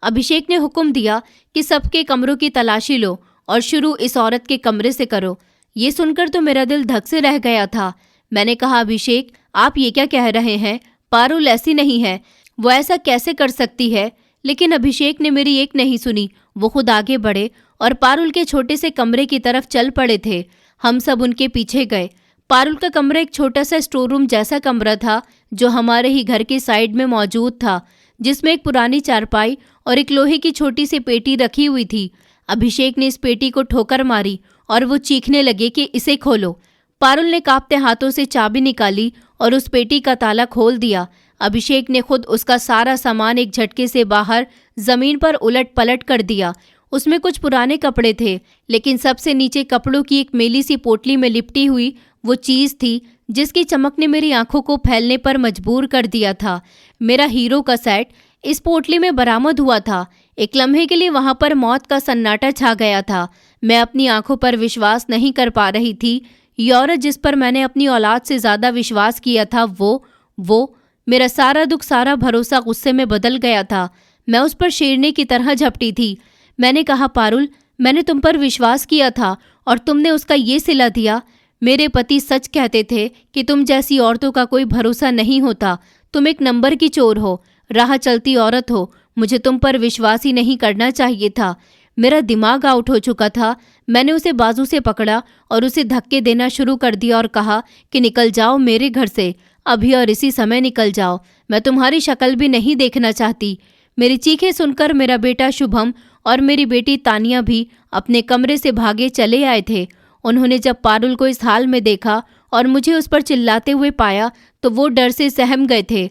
अभिषेक ने हुक्म दिया कि सबके कमरों की तलाशी लो और शुरू इस औरत के कमरे से करो। ये सुनकर तो मेरा दिल धक से रह गया था। मैंने कहा, अभिषेक, आप ये क्या कह रहे हैं? पारुल ऐसी नहीं है, वो ऐसा कैसे कर सकती है? लेकिन अभिषेक ने मेरी एक नहीं सुनी। वो खुद आगे बढ़े और पारुल के छोटे से कमरे की तरफ चल पड़े थे। हम सब उनके पीछे गए। पारुल का कमरा एक छोटा सा स्टोर रूम जैसा कमरा था, जो हमारे ही घर के साइड में मौजूद था, जिसमें एक पुरानी चारपाई और एक लोहे की छोटी सी पेटी रखी हुई थी। अभिषेक ने इस पेटी को ठोकर मारी और वो चीखने लगे कि इसे खोलो। पारुल ने कांपते हाथों से चाबी निकाली और उस पेटी का ताला खोल दिया। अभिषेक ने खुद उसका सारा सामान एक झटके से बाहर जमीन पर उलट पलट कर दिया। उसमें कुछ पुराने कपड़े थे, लेकिन सबसे नीचे कपड़ों की एक मेली सी पोटली में लिपटी हुई वो चीज़ थी जिसकी चमक ने मेरी आंखों को फैलने पर मजबूर कर दिया था। मेरा हीरो का सेट इस पोटली में बरामद हुआ था। एक लम्हे के लिए वहां पर मौत का सन्नाटा छा गया था। मैं अपनी आंखों पर विश्वास नहीं कर पा रही थी। ये औरत जिस पर मैंने अपनी औलाद से ज़्यादा विश्वास किया था, वो मेरा सारा दुख, सारा भरोसा गुस्से में बदल गया था। मैं उस पर शेरनी की तरह झपटी थी। मैंने कहा, पारुल, मैंने तुम पर विश्वास किया था और तुमने उसका ये सिला दिया। मेरे पति सच कहते थे कि तुम जैसी औरतों का कोई भरोसा नहीं होता। तुम एक नंबर की चोर हो, राह चलती औरत हो। मुझे तुम पर विश्वास ही नहीं करना चाहिए था। मेरा दिमाग आउट हो चुका था। मैंने उसे बाजू से पकड़ा और उसे धक्के देना शुरू कर दिया और कहा कि निकल जाओ मेरे घर से, अभी और इसी समय निकल जाओ। मैं तुम्हारी शक्ल भी नहीं देखना चाहती। मेरी चीखें सुनकर मेरा बेटा शुभम और मेरी बेटी तानिया भी अपने कमरे से भागे चले आए थे। उन्होंने जब पारुल को इस हाल में देखा और मुझे उस पर चिल्लाते हुए पाया तो वो डर से सहम गए थे।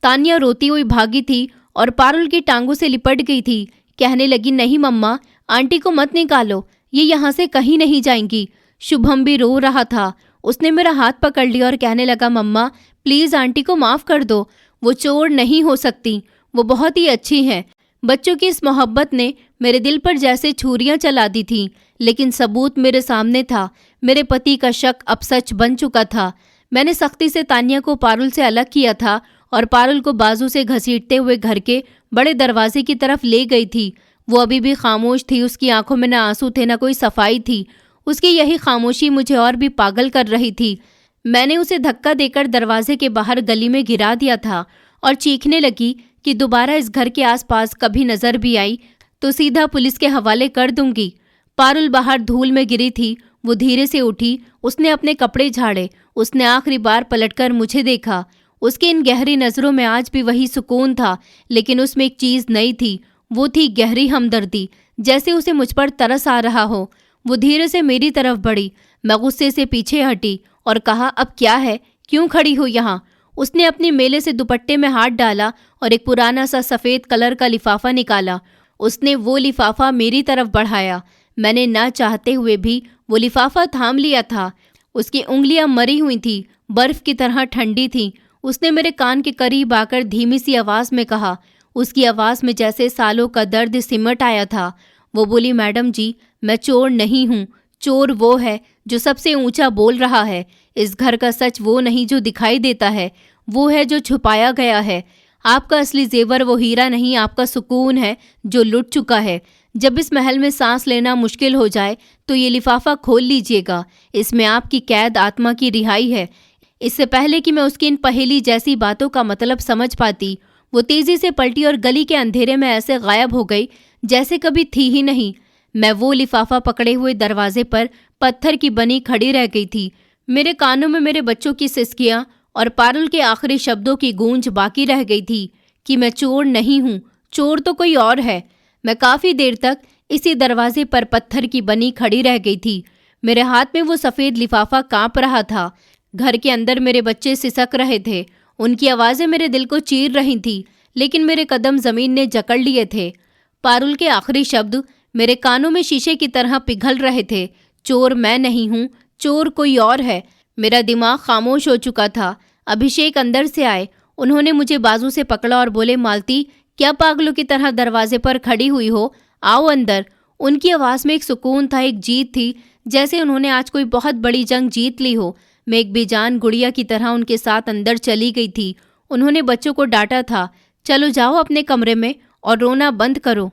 तानिया रोती हुई भागी थी और पारुल की टांगों से लिपट गई थी। कहने लगी, नहीं मम्मा, आंटी को मत निकालो, ये यहाँ से कहीं नहीं जाएंगी। शुभम भी रो रहा था। उसने मेरा हाथ पकड़ लिया और कहने लगा, मम्मा प्लीज़ आंटी को माफ़ कर दो, वो चोर नहीं हो सकती, वो बहुत ही अच्छी हैं। बच्चों की इस मोहब्बत ने मेरे दिल पर जैसे छुरियां चला दी थीं, लेकिन सबूत मेरे सामने था। मेरे पति का शक अब सच बन चुका था। मैंने सख्ती से तानिया को पारुल से अलग किया था और पारुल को बाजू से घसीटते हुए घर के बड़े दरवाजे की तरफ ले गई थी। वो अभी भी खामोश थी। उसकी आंखों में न आंसू थे, न कोई सफाई थी। उसकी यही खामोशी मुझे और भी पागल कर रही थी। मैंने उसे धक्का देकर दरवाजे के बाहर गली में गिरा दिया था और चीखने लगी कि दोबारा इस घर के आसपास कभी नजर भी आई तो सीधा पुलिस के हवाले कर दूंगी। पारुल बाहर धूल में गिरी थी। वो धीरे से उठी। उसने अपने कपड़े झाड़े। उसने आखिरी बार पलटकर मुझे देखा। उसकी इन गहरी नज़रों में आज भी वही सुकून था, लेकिन उसमें एक चीज़ नई थी। वो थी गहरी हमदर्दी, जैसे उसे मुझ पर तरस आ रहा हो। वो धीरे से मेरी तरफ बढ़ी। मैं गुस्से से पीछे हटी और कहा, अब क्या है, क्यों खड़ी हो यहाँ? उसने अपनी मेले से दुपट्टे में हाथ डाला और एक पुराना सा सफ़ेद कलर का लिफाफा निकाला। उसने वो लिफाफा मेरी तरफ बढ़ाया। मैंने ना चाहते हुए भी वो लिफाफा थाम लिया था। उसकी उंगलियां मरी हुई थी, बर्फ की तरह ठंडी थीं। उसने मेरे कान के करीब आकर धीमी सी आवाज़ में कहा। उसकी आवाज़ में जैसे सालों का दर्द सिमट आया था। वो बोली, मैडम जी, मैं चोर नहीं हूँ। चोर वो है जो सबसे ऊंचा बोल रहा है। इस घर का सच वो नहीं जो दिखाई देता है, वो है जो छुपाया गया है। आपका असली जेवर वो हीरा नहीं, आपका सुकून है जो लुट चुका है। जब इस महल में सांस लेना मुश्किल हो जाए तो ये लिफाफा खोल लीजिएगा। इसमें आपकी कैद आत्मा की रिहाई है। इससे पहले कि मैं उसकी इन पहेली जैसी बातों का मतलब समझ पाती, वो तेजी से पलटी और गली के अंधेरे में ऐसे गायब हो गई जैसे कभी थी ही नहीं। मैं वो लिफाफा पकड़े हुए दरवाजे पर पत्थर की बनी खड़ी रह गई थी। मेरे कानों में मेरे बच्चों की सिसकियां और पारुल के आखिरी शब्दों की गूंज बाकी रह गई थी कि मैं चोर नहीं हूँ, चोर तो कोई और है। मैं काफ़ी देर तक इसी दरवाजे पर पत्थर की बनी खड़ी रह गई थी। मेरे हाथ में वो सफ़ेद लिफाफा कांप रहा था। घर के अंदर मेरे बच्चे सिसक रहे थे। उनकी आवाज़ें मेरे दिल को चीर रही थी, लेकिन मेरे कदम ज़मीन ने जकड़ लिए थे। पारुल के आखिरी शब्द मेरे कानों में शीशे की तरह पिघल रहे थे। चोर मैं नहीं हूँ, चोर कोई और है। मेरा दिमाग खामोश हो चुका था। अभिषेक अंदर से आए। उन्होंने मुझे बाजू से पकड़ा और बोले, मालती, क्या पागलों की तरह दरवाजे पर खड़ी हुई हो, आओ अंदर। उनकी आवाज़ में एक सुकून था, एक जीत थी, जैसे उन्होंने आज कोई बहुत बड़ी जंग जीत ली हो। मैं एक बेजान गुड़िया की तरह उनके साथ अंदर चली गई थी। उन्होंने बच्चों को डांटा था, चलो जाओ अपने कमरे में और रोना बंद करो।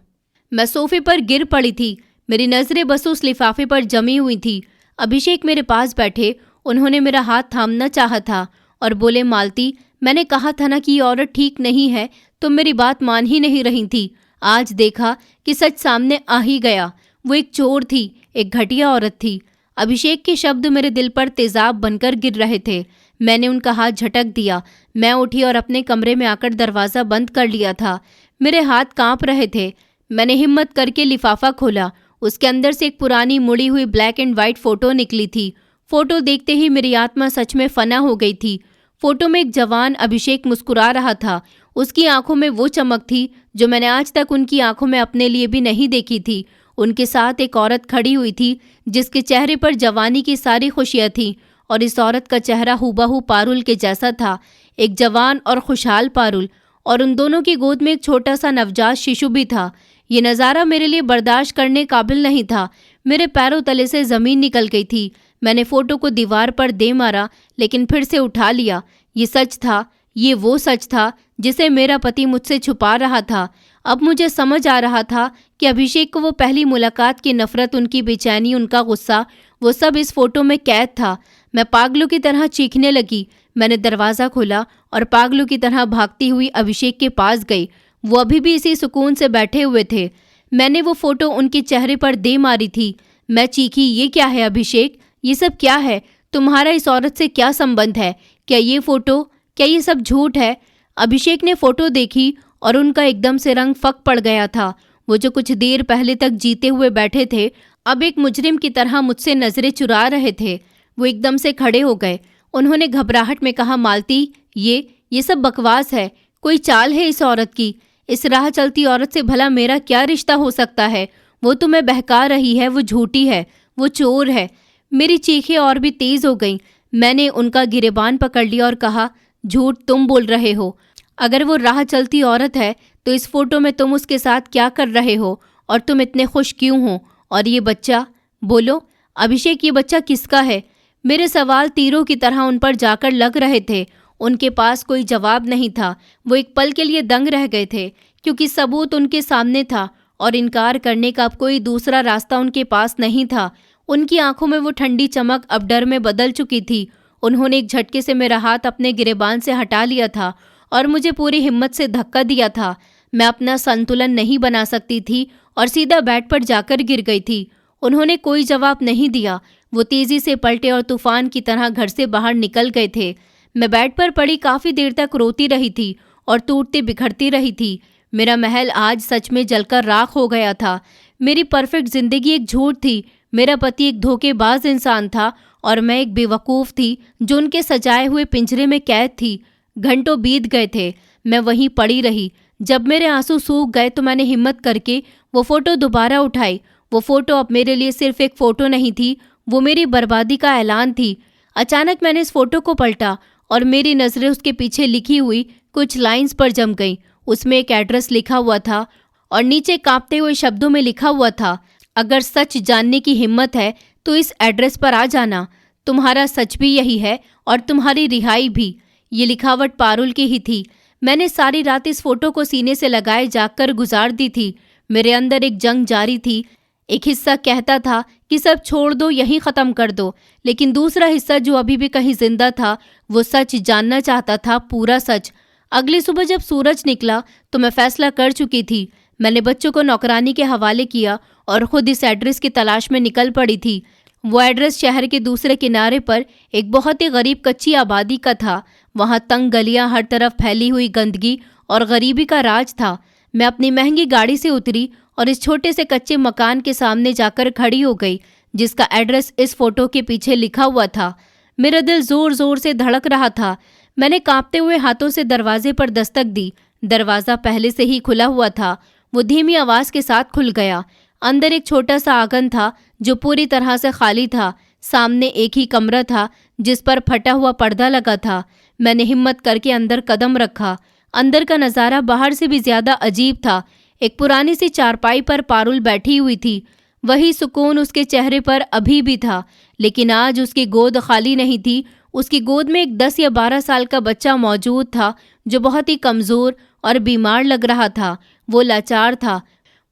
मैं सोफे पर गिर पड़ी थी। मेरी नज़रें बस उस लिफाफे पर जमी हुई थी। अभिषेक मेरे पास बैठे। उन्होंने मेरा हाथ थामना चाहा था और बोले, मालती, मैंने कहा था ना कि ये औरत ठीक नहीं है, तुम मेरी बात मान ही नहीं रही थी। आज देखा कि सच सामने आ ही गया। वो एक चोर थी, एक घटिया औरत थी। अभिषेक के शब्द मेरे दिल पर तेजाब बनकर गिर रहे थे। मैंने उनका हाथ झटक दिया। मैं उठी और अपने कमरे में आकर दरवाज़ा बंद कर लिया था। मेरे हाथ कांप रहे थे। मैंने हिम्मत करके लिफाफा खोला। उसके अंदर से एक पुरानी मुड़ी हुई ब्लैक एंड वाइट फ़ोटो निकली थी। फ़ोटो देखते ही मेरी आत्मा सच में फना हो गई थी। फ़ोटो में एक जवान अभिषेक मुस्कुरा रहा था। उसकी आंखों में वो चमक थी जो मैंने आज तक उनकी आंखों में अपने लिए भी नहीं देखी थी। उनके साथ एक औरत खड़ी हुई थी जिसके चेहरे पर जवानी की सारी खुशियाँ थीं और इस औरत का चेहरा हूबहू पारुल के जैसा था, एक जवान और खुशहाल पारुल, और उन दोनों की गोद में एक छोटा सा नवजात शिशु भी था। ये नज़ारा मेरे लिए बर्दाश्त करने काबिल नहीं था। मेरे पैरों तले से ज़मीन निकल गई थी। मैंने फ़ोटो को दीवार पर दे मारा, लेकिन फिर से उठा लिया। ये सच था, ये वो सच था जिसे मेरा पति मुझसे छुपा रहा था। अब मुझे समझ आ रहा था कि अभिषेक को वो पहली मुलाकात की नफ़रत, उनकी बेचैनी, उनका गुस्सा, वो सब इस फ़ोटो में कैद था। मैं पागलों की तरह चीखने लगी। मैंने दरवाज़ा खोला और पागलों की तरह भागती हुई अभिषेक के पास गई। वो अभी भी इसी सुकून से बैठे हुए थे। मैंने वो फोटो उनके चेहरे पर दे मारी थी। मैं चीखी, ये क्या है अभिषेक, ये सब क्या है? तुम्हारा इस औरत से क्या संबंध है? क्या ये फोटो, क्या ये सब झूठ है? अभिषेक ने फोटो देखी और उनका एकदम से रंग फक पड़ गया था। वो जो कुछ देर पहले तक जीते हुए बैठे थे, अब एक मुजरिम की तरह मुझसे नजरें चुरा रहे थे। वो एकदम से खड़े हो गए। उन्होंने घबराहट में कहा, मालती, ये सब बकवास है। कोई चाल है इस औरत की। इस राह चलती औरत से भला मेरा क्या रिश्ता हो सकता है? वो तुम्हें बहका रही है, वो झूठी है, वो चोर है। मेरी चीखें और भी तेज हो गईं। मैंने उनका गिरेबान पकड़ लिया और कहा, झूठ तुम बोल रहे हो। अगर वो राह चलती औरत है तो इस फोटो में तुम उसके साथ क्या कर रहे हो और तुम इतने खुश क्यों हो? और ये बच्चा, बोलो अभिषेक, ये बच्चा किसका है? मेरे सवाल तीरों की तरह उन पर जाकर लग रहे थे। उनके पास कोई जवाब नहीं था। वो एक पल के लिए दंग रह गए थे, क्योंकि सबूत उनके सामने था और इनकार करने का अब कोई दूसरा रास्ता उनके पास नहीं था। उनकी आंखों में वो ठंडी चमक अब डर में बदल चुकी थी। उन्होंने एक झटके से मेरा हाथ अपने गिरेबान से हटा लिया था और मुझे पूरी हिम्मत से धक्का दिया था। मैं अपना संतुलन नहीं बना सकती थी और सीधा बेड पर जाकर गिर गई थी। उन्होंने कोई जवाब नहीं दिया। वो तेजी से पलटे और तूफान की तरह घर से बाहर निकल गए थे। मैं बेड पर पड़ी काफ़ी देर तक रोती रही थी और टूटती बिखरती रही थी। मेरा महल आज सच में जलकर राख हो गया था। मेरी परफेक्ट जिंदगी एक झूठ थी। मेरा पति एक धोखेबाज इंसान था और मैं एक बेवकूफ़ थी जो उनके सजाए हुए पिंजरे में कैद थी। घंटों बीत गए थे। मैं वहीं पड़ी रही। जब मेरे आंसू सूख गए तो मैंने हिम्मत करके वो फ़ोटो दोबारा उठाई। वो फ़ोटो अब मेरे लिए सिर्फ एक फ़ोटो नहीं थी, वो मेरी बर्बादी का ऐलान थी। अचानक मैंने इस फ़ोटो को पलटा और मेरी नज़रें उसके पीछे लिखी हुई कुछ लाइंस पर जम गईं। उसमें एक एड्रेस लिखा हुआ था और नीचे कांपते हुए शब्दों में लिखा हुआ था, अगर सच जानने की हिम्मत है तो इस एड्रेस पर आ जाना। तुम्हारा सच भी यही है और तुम्हारी रिहाई भी। ये लिखावट पारुल की ही थी। मैंने सारी रात इस फोटो को सीने से लगाए जाकर गुजार दी थी। मेरे अंदर एक जंग जारी थी। एक हिस्सा कहता था कि सब छोड़ दो, यहीं ख़त्म कर दो, लेकिन दूसरा हिस्सा जो अभी भी कहीं जिंदा था, वो सच जानना चाहता था, पूरा सच। अगली सुबह जब सूरज निकला तो मैं फैसला कर चुकी थी। मैंने बच्चों को नौकरानी के हवाले किया और खुद इस एड्रेस की तलाश में निकल पड़ी थी। वो एड्रेस शहर के दूसरे किनारे पर एक बहुत ही गरीब कच्ची आबादी का था। वहाँ तंग गलियाँ, हर तरफ फैली हुई गंदगी और गरीबी का राज था। मैं अपनी महंगी गाड़ी से उतरी और इस छोटे से कच्चे मकान के सामने जाकर खड़ी हो गई, जिसका एड्रेस इस फोटो के पीछे लिखा हुआ था। मेरा दिल जोर जोर से धड़क रहा था। मैंने कांपते हुए हाथों से दरवाजे पर दस्तक दी। दरवाज़ा पहले से ही खुला हुआ था। वो धीमी आवाज़ के साथ खुल गया। अंदर एक छोटा सा आंगन था जो पूरी तरह से खाली था। सामने एक ही कमरा था जिस पर फटा हुआ पर्दा लगा था। मैंने हिम्मत करके अंदर कदम रखा। अंदर का नज़ारा बाहर से भी ज़्यादा अजीब था। एक पुरानी सी चारपाई पर पारुल बैठी हुई थी। वही सुकून उसके चेहरे पर अभी भी था, लेकिन आज उसकी गोद खाली नहीं थी। उसकी गोद में एक 10 या 12 साल का बच्चा मौजूद था जो बहुत ही कमज़ोर और बीमार लग रहा था। वो लाचार था।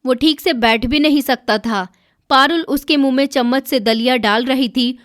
वो ठीक से बैठ भी नहीं सकता था। पारुल उसके मुंह में चम्मच से दलिया डाल रही थी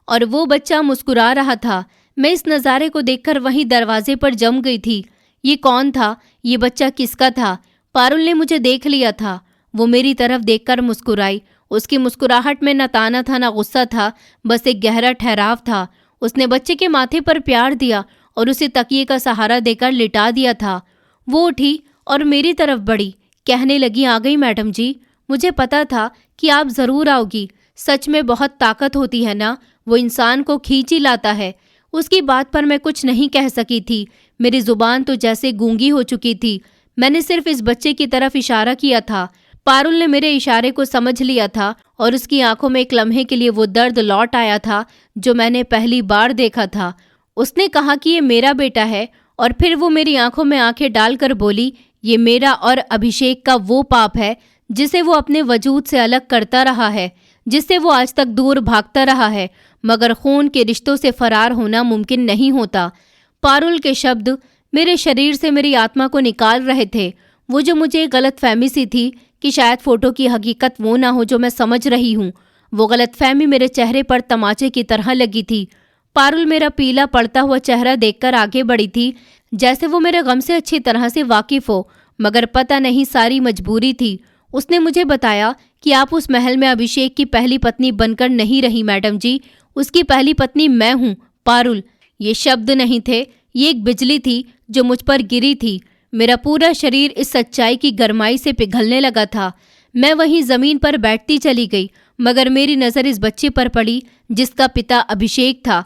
और वो बच्चा मुस्कुरा रहा था। मैं इस नज़ारे को देखकर वहीं दरवाजे पर जम गई थी। ये कौन था? ये बच्चा किसका था? पारुल ने मुझे देख लिया था। वो मेरी तरफ देखकर मुस्कुराई। उसकी मुस्कुराहट में न ताना था न गुस्सा था, बस एक गहरा ठहराव था। उसने बच्चे के माथे पर प्यार दिया और उसे तकिए का सहारा देकर लिटा दिया था। वो उठी और मेरी तरफ बढ़ी, कहने लगी, आ गई मैडम जी। मुझे पता था कि आप ज़रूर आओगी। सच में बहुत ताकत होती है ना, वो इंसान को खींच ही लाता है। उसकी बात पर मैं कुछ नहीं कह सकी थी। मेरी ज़ुबान तो जैसे गूंगी हो चुकी थी। मैंने सिर्फ इस बच्चे की तरफ इशारा किया था। पारुल ने मेरे इशारे को समझ लिया था और उसकी आंखों में एक लम्हे के लिए वो दर्द लौट आया था जो मैंने पहली बार देखा था। उसने कहा कि ये मेरा बेटा है और फिर वो मेरी आंखों में आंखें डालकर बोली, ये मेरा और अभिषेक का वो पाप है जिसे वो अपने वजूद से अलग करता रहा है, जिससे वो आज तक दूर भागता रहा है, मगर खून के रिश्तों से फरार होना मुमकिन नहीं होता। पारुल के शब्द मेरे शरीर से मेरी आत्मा को निकाल रहे थे। वो जो मुझे गलतफहमी सी थी कि शायद फ़ोटो की हकीकत वो ना हो जो मैं समझ रही हूँ, वो गलतफहमी मेरे चेहरे पर तमाचे की तरह लगी थी। पारुल मेरा पीला पड़ता हुआ चेहरा देखकर आगे बढ़ी थी, जैसे वो मेरे गम से अच्छी तरह से वाकिफ़ हो, मगर पता नहीं सारी मजबूरी थी। उसने मुझे बताया कि आप उस महल में अभिषेक की पहली पत्नी बनकर नहीं रही मैडम जी, उसकी पहली पत्नी मैं हूँ, पारुल। ये शब्द नहीं थे, ये एक बिजली थी जो मुझ पर गिरी थी। मेरा पूरा शरीर इस सच्चाई की गरमाई से पिघलने लगा था। मैं वहीं जमीन पर बैठती चली गई, मगर मेरी नज़र इस बच्चे पर पड़ी जिसका पिता अभिषेक था,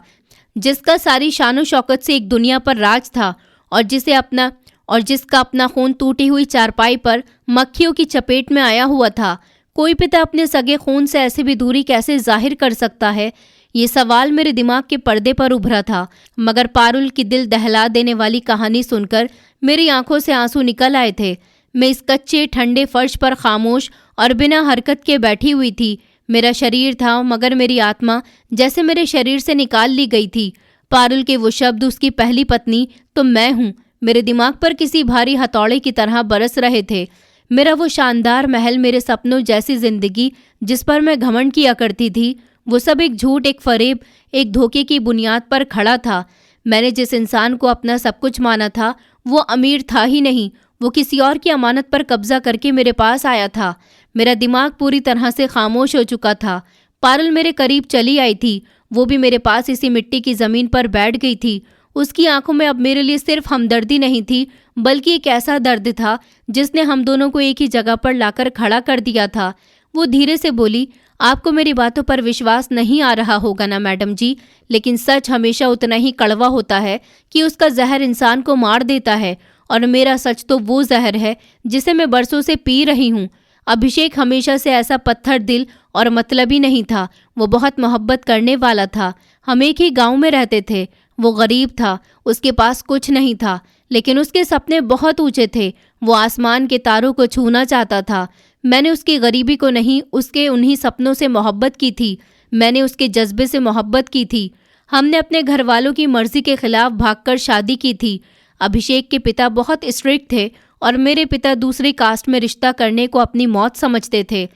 जिसका सारी शानो शौकत से एक दुनिया पर राज था, और जिसका अपना खून टूटी हुई चारपाई पर मक्खियों की चपेट में आया हुआ था। कोई पिता अपने सगे खून से ऐसे भी दूरी कैसे जाहिर कर सकता है? ये सवाल मेरे दिमाग के पर्दे पर उभरा था, मगर पारुल की दिल दहला देने वाली कहानी सुनकर मेरी आंखों से आंसू निकल आए थे। मैं इस कच्चे ठंडे फर्श पर खामोश और बिना हरकत के बैठी हुई थी। मेरा शरीर था, मगर मेरी आत्मा जैसे मेरे शरीर से निकाल ली गई थी। पारुल के वो शब्द, उसकी पहली पत्नी तो मैं हूँ, मेरे दिमाग पर किसी भारी हथौड़े की तरह बरस रहे थे। मेरा वो शानदार महल, मेरे सपनों जैसी जिंदगी जिस पर मैं घमंड किया करती थी, वो सब एक झूठ, एक फरेब, एक धोखे की बुनियाद पर खड़ा था। मैंने जिस इंसान को अपना सब कुछ माना था, वो अमीर था ही नहीं, वो किसी और की अमानत पर कब्जा करके मेरे पास आया था। मेरा दिमाग पूरी तरह से खामोश हो चुका था। पारुल मेरे करीब चली आई थी, वो भी मेरे पास इसी मिट्टी की ज़मीन पर बैठ गई थी। उसकी आंखों में अब मेरे लिए सिर्फ हमदर्दी नहीं थी, बल्कि एक ऐसा दर्द था जिसने हम दोनों को एक ही जगह पर लाकर खड़ा कर दिया था। वो धीरे से बोली, आपको मेरी बातों पर विश्वास नहीं आ रहा होगा ना मैडम जी, लेकिन सच हमेशा उतना ही कड़वा होता है कि उसका जहर इंसान को मार देता है, और मेरा सच तो वो जहर है जिसे मैं बरसों से पी रही हूँ। अभिषेक हमेशा से ऐसा पत्थर दिल और मतलबी नहीं था। वो बहुत मोहब्बत करने वाला था। हम एक ही गांव में रहते थे। वो गरीब था, उसके पास कुछ नहीं था, लेकिन उसके सपने बहुत ऊंचे थे। वो आसमान के तारों को छूना चाहता था। मैंने उसकी गरीबी को नहीं, उसके उन्हीं सपनों से मोहब्बत की थी। मैंने उसके जज्बे से मोहब्बत की थी। हमने अपने घर वालों की मर्जी के खिलाफ भागकर शादी की थी। अभिषेक के पिता बहुत स्ट्रिक्ट थे और मेरे पिता दूसरी कास्ट में रिश्ता करने को अपनी मौत समझते थे।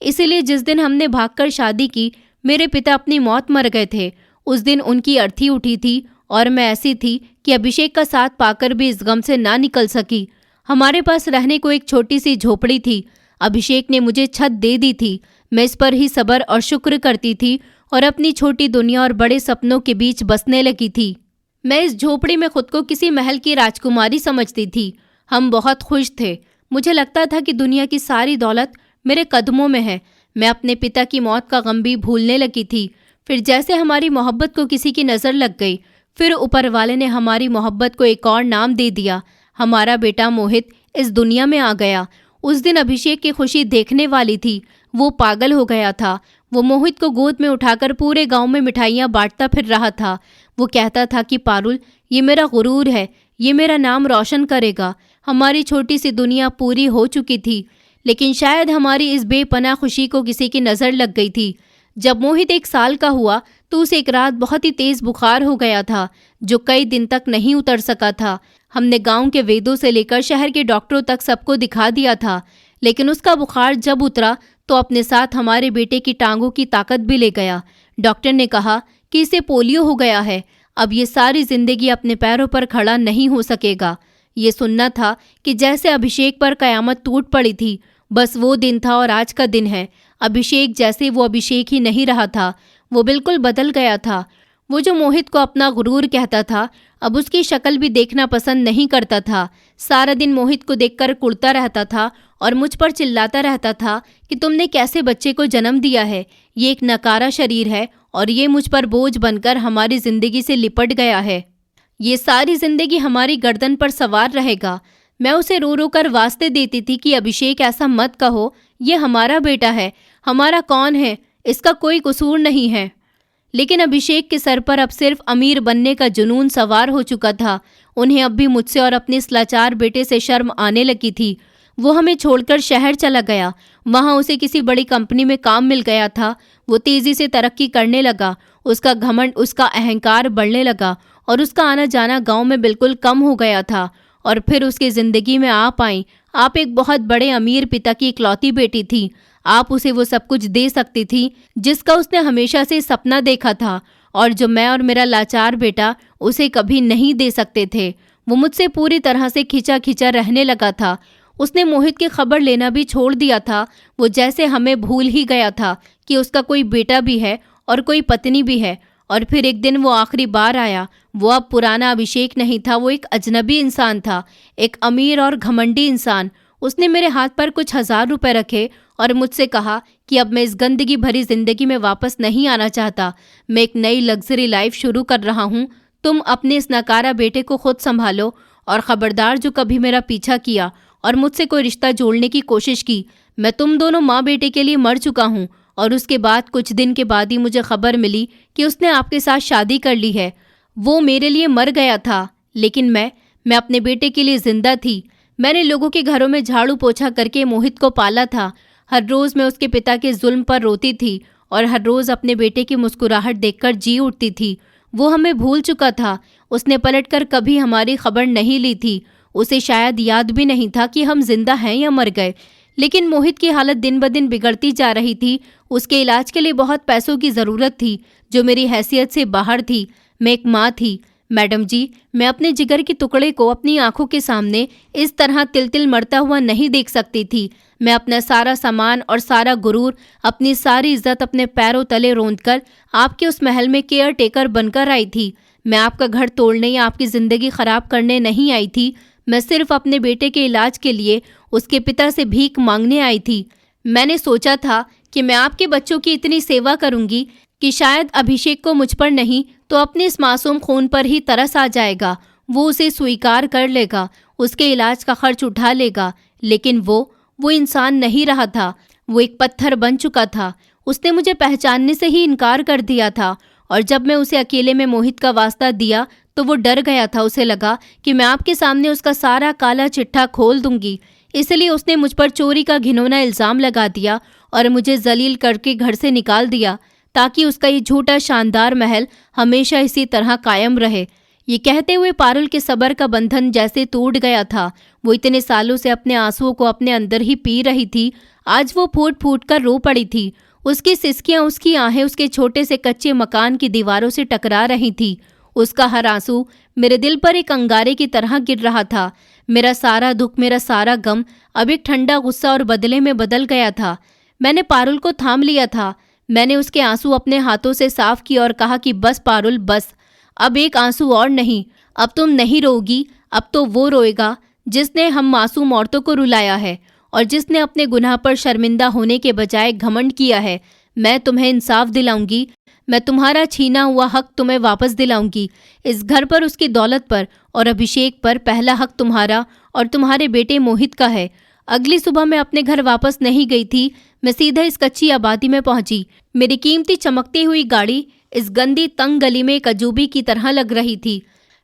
इसीलिए जिस दिन हमने भागकर शादी की, मेरे पिता अपनी मौत मर गए थे। उस दिन उनकी अर्थी उठी थी और मैं ऐसी थी कि अभिषेक का साथ पाकर भी इस गम से ना निकल सकी। हमारे पास रहने को एक छोटी सी झोपड़ी थी। अभिषेक ने मुझे छत दे दी थी। मैं इस पर ही सब्र और शुक्र करती थी और अपनी छोटी दुनिया और बड़े सपनों के बीच बसने लगी थी। मैं इस झोपड़ी में खुद को किसी महल की राजकुमारी समझती थी। हम बहुत खुश थे। मुझे लगता था कि दुनिया की सारी दौलत मेरे कदमों में है। मैं अपने पिता की मौत का गम भी भूलने लगी थी। फिर जैसे हमारी मोहब्बत को किसी की नज़र लग गई, फिर ऊपर वाले ने हमारी मोहब्बत को एक और नाम दे दिया। हमारा बेटा मोहित इस दुनिया में आ गया। उस दिन अभिषेक की खुशी देखने वाली थी। वो पागल हो गया था। वो मोहित को गोद में उठाकर पूरे गांव में मिठाइयाँ बांटता फिर रहा था। वो कहता था कि पारुल, ये मेरा गुरूर है, ये मेरा नाम रोशन करेगा। हमारी छोटी सी दुनिया पूरी हो चुकी थी, लेकिन शायद हमारी इस बेपनाह खुशी को किसी की नज़र लग गई थी। जब मोहित 1 साल का हुआ तो उसे एक रात बहुत ही तेज़ बुखार हो गया था, जो कई दिन तक नहीं उतर सका था। हमने गांव के वैद्यों से लेकर शहर के डॉक्टरों तक सबको दिखा दिया था, लेकिन उसका बुखार जब उतरा तो अपने साथ हमारे बेटे की टांगों की ताकत भी ले गया। डॉक्टर ने कहा कि इसे पोलियो हो गया है, अब ये सारी जिंदगी अपने पैरों पर खड़ा नहीं हो सकेगा। ये सुनना था कि जैसे अभिषेक पर कयामत टूट पड़ी थी। बस वो दिन था और आज का दिन है। अभिषेक जैसे वो अभिषेक ही नहीं रहा था, वो बिल्कुल बदल गया था। वो जो मोहित को अपना गुरूर कहता था, अब उसकी शक्ल भी देखना पसंद नहीं करता था। सारा दिन मोहित को देखकर कुड़ता रहता था और मुझ पर चिल्लाता रहता था कि तुमने कैसे बच्चे को जन्म दिया है, ये एक नकारा शरीर है और ये मुझ पर बोझ बनकर हमारी ज़िंदगी से लिपट गया है। ये सारी ज़िंदगी हमारी गर्दन पर सवार रहेगा। मैं उसे रो रो कर वास्ते देती थी कि अभिषेक ऐसा मत कहो, ये हमारा बेटा है, हमारा कौन है, इसका कोई कसूर नहीं है। लेकिन अभिषेक के सर पर अब सिर्फ अमीर बनने का जुनून सवार हो चुका था। उन्हें अब भी मुझसे और अपने इस लाचार बेटे से शर्म आने लगी थी। वो हमें छोड़कर शहर चला गया। वहाँ उसे किसी बड़ी कंपनी में काम मिल गया था। वो तेज़ी से तरक्की करने लगा। उसका घमंड, उसका अहंकार बढ़ने लगा और उसका आना जाना गाँव में बिल्कुल कम हो गया था। और फिर उसकी ज़िंदगी में आप आई। आप एक बहुत बड़े अमीर पिता की इकलौती बेटी थी। आप उसे वो सब कुछ दे सकती थी जिसका उसने हमेशा से सपना देखा था और जो मैं और मेरा लाचार बेटा उसे कभी नहीं दे सकते थे। वो मुझसे पूरी तरह से खिंचा खिंचा रहने लगा था। उसने मोहित की खबर लेना भी छोड़ दिया था। वो जैसे हमें भूल ही गया था कि उसका कोई बेटा भी है और कोई पत्नी भी है। और फिर एक दिन वो आखिरी बार आया। वो अब पुराना अभिषेक नहीं था, वो एक अजनबी इंसान था, एक अमीर और घमंडी इंसान। उसने मेरे हाथ पर कुछ 1000 रुपए रखे और मुझसे कहा कि अब मैं इस गंदगी भरी जिंदगी में वापस नहीं आना चाहता। मैं एक नई लग्जरी लाइफ शुरू कर रहा हूँ। तुम अपने इस नकारा बेटे को खुद संभालो और खबरदार जो कभी मेरा पीछा किया और मुझसे कोई रिश्ता जोड़ने की कोशिश की। मैं तुम दोनों माँ बेटे के लिए मर चुका हूँ। और उसके बाद कुछ दिन के बाद ही मुझे खबर मिली कि उसने आपके साथ शादी कर ली है। वो मेरे लिए मर गया था, लेकिन मैं अपने बेटे के लिए जिंदा थी। मैंने लोगों के घरों में झाड़ू पोछा करके मोहित को पाला था। हर रोज़ मैं उसके पिता के जुल्म पर रोती थी और हर रोज़ अपने बेटे की मुस्कुराहट देखकर जी उठती थी। वो हमें भूल चुका था। उसने पलटकर कभी हमारी खबर नहीं ली थी। उसे शायद याद भी नहीं था कि हम जिंदा हैं या मर गए। लेकिन मोहित की हालत दिन ब दिन बिगड़ती जा रही थी। उसके इलाज के लिए बहुत पैसों की ज़रूरत थी, जो मेरी हैसियत से बाहर थी। मैं एक माँ थी। मैडम जी, मैं अपने जिगर के टुकड़े को अपनी आंखों के सामने इस तरह तिल तिल मरता हुआ नहीं देख सकती थी। मैं अपना सारा सामान और सारा गुरूर, अपनी सारी इज्जत अपने पैरों तले रौंदकर आपके उस महल में केयर टेकर बनकर आई थी। मैं आपका घर तोड़ने या आपकी ज़िंदगी ख़राब करने नहीं आई थी। मैं सिर्फ अपने बेटे के इलाज के लिए उसके पिता से भीख मांगने आई थी। मैंने सोचा था कि मैं आपके बच्चों की इतनी सेवा करूंगी कि शायद अभिषेक को मुझ पर नहीं तो अपने इस मासूम खून पर ही तरस आ जाएगा। वो उसे स्वीकार कर लेगा, उसके इलाज का खर्च उठा लेगा। लेकिन वो इंसान नहीं रहा था। वो एक पत्थर बन चुका था। उसने मुझे पहचानने से ही इनकार कर दिया था। और जब मैं उसे अकेले में मोहित का वास्ता दिया तो वो डर गया था। उसे लगा कि मैं आपके सामने उसका सारा काला चिट्ठा खोल दूंगी। इसलिए उसने मुझ पर चोरी का घिनौना इल्ज़ाम लगा दिया और मुझे जलील करके घर से निकाल दिया, ताकि उसका ये झूठा शानदार महल हमेशा इसी तरह कायम रहे। ये कहते हुए पारुल के सब्र का बंधन जैसे टूट गया था। वो इतने सालों से अपने आंसुओं को अपने अंदर ही पी रही थी। आज वो फूट फूट कर रो पड़ी थी। उसकी सिसकियां, उसकी आहें उसके छोटे से कच्चे मकान की दीवारों से टकरा रही थी। उसका हर आंसू मेरे दिल पर एक अंगारे की तरह गिर रहा था। मेरा सारा दुख, मेरा सारा गम अब एक ठंडा गुस्सा और बदले में बदल गया था। मैंने पारुल को थाम लिया था। मैंने उसके आंसू अपने हाथों से साफ किए और कहा कि बस पारुल, बस, अब एक आंसू और नहीं। अब तुम नहीं रोगी, अब तो वो रोएगा जिसने हम मासूम औरतों को रुलाया है और जिसने अपने गुनाह पर शर्मिंदा होने के बजाय घमंड किया है। मैं तुम्हें इंसाफ दिलाऊंगी। मैं तुम्हारा छीना हुआ हक तुम्हें वापस दिलाऊंगी। इस घर पर, उसकी दौलत पर और अभिषेक पर पहला हक तुम्हारा और तुम्हारे बेटे मोहित का है। अगली सुबह मैं अपने घर वापस नहीं गई थी। मैं सीधा इस कच्ची आबादी में पहुंची। मेरी कीमती चमकती हुई गाड़ी इस गंदी तंग गली में एक अजूबी की तरह लग रही थी।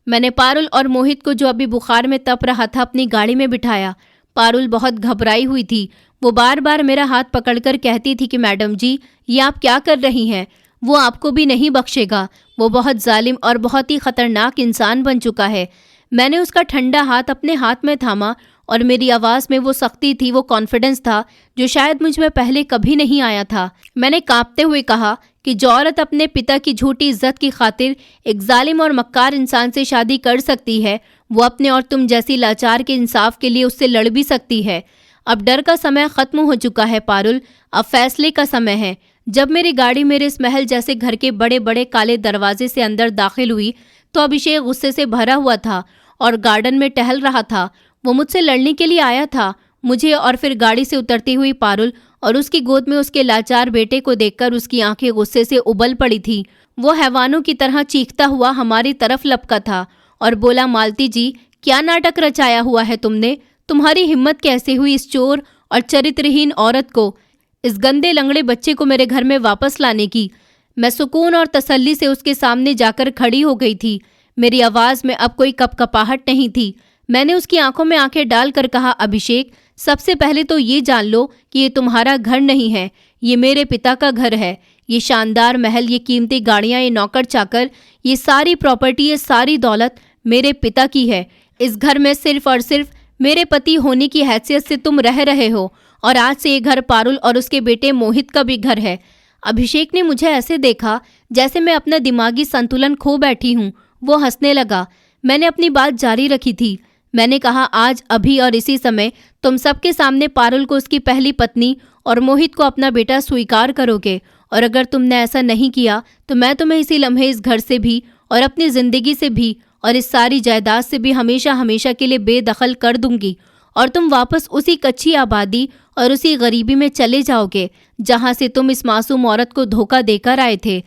मैंने पारुल और मोहित को, जो अभी बुखार में तप रहा था, अपनी गाड़ी में बिठाया। पारुल बहुत घबराई हुई थी। वो बार बार मेरा हाथ पकड़कर कहती थी कि मैडम जी, ये आप क्या कर रही हैं? वो आपको भी नहीं बख्शेगा। वो बहुत जालिम और बहुत ही खतरनाक इंसान बन चुका है। मैंने उसका ठंडा हाथ अपने हाथ में थामा और मेरी आवाज़ में वो सख्ती थी, वो कॉन्फिडेंस था जो शायद मुझ में पहले कभी नहीं आया था। मैंने कांपते हुए कहा कि जो औरत अपने पिता की झूठी इज्जत की खातिर एक जालिम और मक्कार इंसान से शादी कर सकती है, वो अपने और तुम जैसी लाचार के इंसाफ के लिए उससे लड़ भी सकती है। अब डर का समय ख़त्म हो चुका है पारुल, अब फैसले का समय है। जब मेरी गाड़ी मेरे इस महल जैसे घर के बड़े बड़े काले दरवाजे से अंदर दाखिल हुई तो अभिषेक गुस्से से भरा हुआ था और गार्डन में टहल रहा था। वो मुझसे लड़ने के लिए आया था। मुझे और फिर गाड़ी से उतरती हुई पारुल और उसकी गोद में उसके लाचार बेटे को देखकर उसकी आंखें गुस्से से उबल पड़ी थी। वो हैवानों की तरह चीखता हुआ हमारी तरफ लपका था और बोला, मालती जी, क्या नाटक रचाया हुआ है तुमने? तुम्हारी हिम्मत कैसे हुई इस चोर और चरित्रहीन औरत को, इस गंदे लंगड़े बच्चे को मेरे घर में वापस लाने की? मैं सुकून और तसल्ली से उसके सामने जाकर खड़ी हो गई थी। मेरी आवाज़ में अब कोई कपकपाहट नहीं थी। मैंने उसकी आंखों में आंखें डालकर कहा, अभिषेक, सबसे पहले तो ये जान लो कि ये तुम्हारा घर नहीं है, ये मेरे पिता का घर है। ये शानदार महल, ये कीमती गाड़ियाँ, ये नौकर चाकर, ये सारी प्रॉपर्टी, ये सारी दौलत मेरे पिता की है। इस घर में सिर्फ और सिर्फ मेरे पति होने की हैसियत से तुम रह रहे हो और आज से ये घर पारुल और उसके बेटे मोहित का भी घर है। अभिषेक ने मुझे ऐसे देखा जैसे मैं अपना दिमागी संतुलन खो बैठी हूँ। वो हंसने लगा। मैंने अपनी बात जारी रखी थी। मैंने कहा आज, अभी और इसी समय तुम सबके सामने पारुल को उसकी पहली पत्नी और मोहित को अपना बेटा स्वीकार करोगे, और अगर तुमने ऐसा नहीं किया तो मैं तुम्हें इसी लम्हे इस घर से भी और अपनी ज़िंदगी से भी और इस सारी जायदाद से भी हमेशा हमेशा के लिए बेदखल कर दूंगी, और तुम वापस उसी कच्ची आबादी और उसी गरीबी में चले जाओगे जहां से तुम इस मासूम औरत को धोखा देकर आए थे।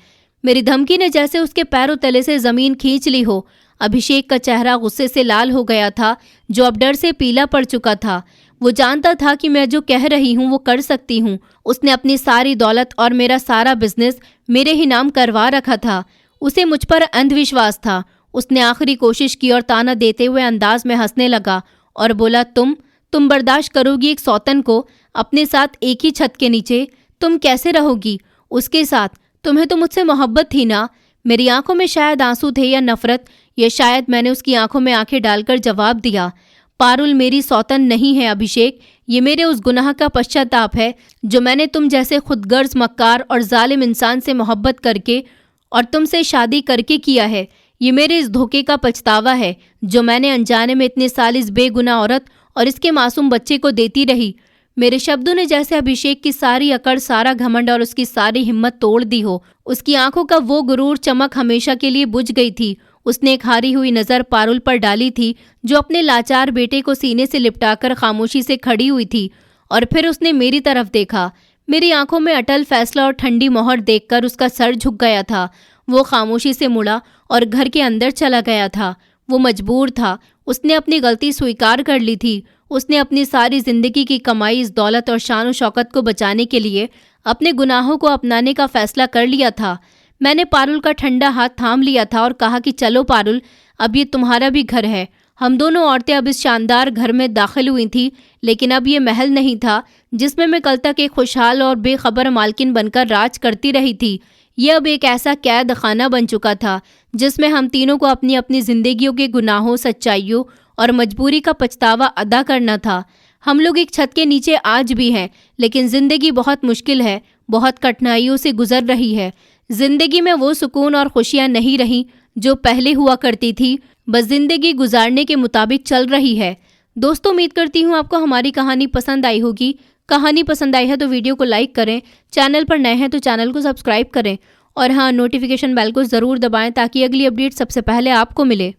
मेरी धमकी ने जैसे उसके पैरों तले से ज़मीन खींच ली हो। अभिषेक का चेहरा गुस्से से लाल हो गया था, जो अब डर से पीला पड़ चुका था। वो जानता था कि मैं जो कह रही हूँ वो कर सकती हूँ। उसने अपनी सारी दौलत और मेरा सारा बिजनेस मेरे ही नाम करवा रखा था। उसे मुझ पर अंधविश्वास था। उसने आखिरी कोशिश की और ताना देते हुए अंदाज में हंसने लगा और बोला, तुम बर्दाश्त करोगी एक सौतन को अपने साथ एक ही छत के नीचे? तुम कैसे रहोगी उसके साथ? तुम्हें तो मुझसे मोहब्बत थी ना? मेरी आंखों में शायद आंसू थे या नफरत, या शायद मैंने उसकी आंखों में आंखें डालकर जवाब दिया, पारुल मेरी सौतन नहीं है अभिषेक। ये मेरे उस गुनाह का पश्चाताप है जो मैंने तुम जैसे खुदगर्ज, मक्कार और जालिम इंसान से मोहब्बत करके और तुमसे शादी करके किया है। ये मेरे इस धोखे का पछतावा है जो मैंने अनजाने में इतने साल इस बेगुनाह औरत और इसके मासूम बच्चे को देती रही। मेरे शब्दों ने जैसे अभिषेक की सारी अकड़, सारा घमंड और उसकी सारी हिम्मत तोड़ दी हो। उसकी आंखों का वो गुरूर, चमक हमेशा के लिए बुझ गई थी। उसने एक हारी हुई नज़र पारुल पर डाली थी, जो अपने लाचार बेटे को सीने से लिपटाकर खामोशी से खड़ी हुई थी, और फिर उसने मेरी तरफ देखा। मेरी आंखों में अटल फैसला और ठंडी मोहर देखकर उसका सर झुक गया था। वो खामोशी से मुड़ा और घर के अंदर चला गया था। वो मजबूर था। उसने अपनी गलती स्वीकार कर ली थी। उसने अपनी सारी जिंदगी की कमाई, इस दौलत और शान शौकत को बचाने के लिए अपने गुनाहों को अपनाने का फैसला कर लिया था। मैंने पारुल का ठंडा हाथ थाम लिया था और कहा कि चलो पारुल, अब ये तुम्हारा भी घर है। हम दोनों औरतें अब इस शानदार घर में दाखिल हुई थी, लेकिन अब ये महल नहीं था जिसमें मैं कल तक एक खुशहाल और बेखबर मालकिन बनकर राज करती रही थी। यह अब एक ऐसा कैद खाना बन चुका था जिसमें हम तीनों को अपनी अपनी जिंदगियों के गुनाहों, सच्चाइयों और मजबूरी का पछतावा अदा करना था। हम लोग एक छत के नीचे आज भी हैं, लेकिन जिंदगी बहुत मुश्किल है, बहुत कठिनाइयों से गुजर रही है। जिंदगी में वो सुकून और खुशियां नहीं रही जो पहले हुआ करती थी। बस जिंदगी गुजारने के मुताबिक चल रही है। दोस्तों, उम्मीद करती हूँ आपको हमारी कहानी पसंद आई होगी। कहानी पसंद आई है तो वीडियो को लाइक करें, चैनल पर नए हैं तो चैनल को सब्सक्राइब करें, और हाँ, नोटिफिकेशन बेल को ज़रूर दबाएं ताकि अगली अपडेट सबसे पहले आपको मिले।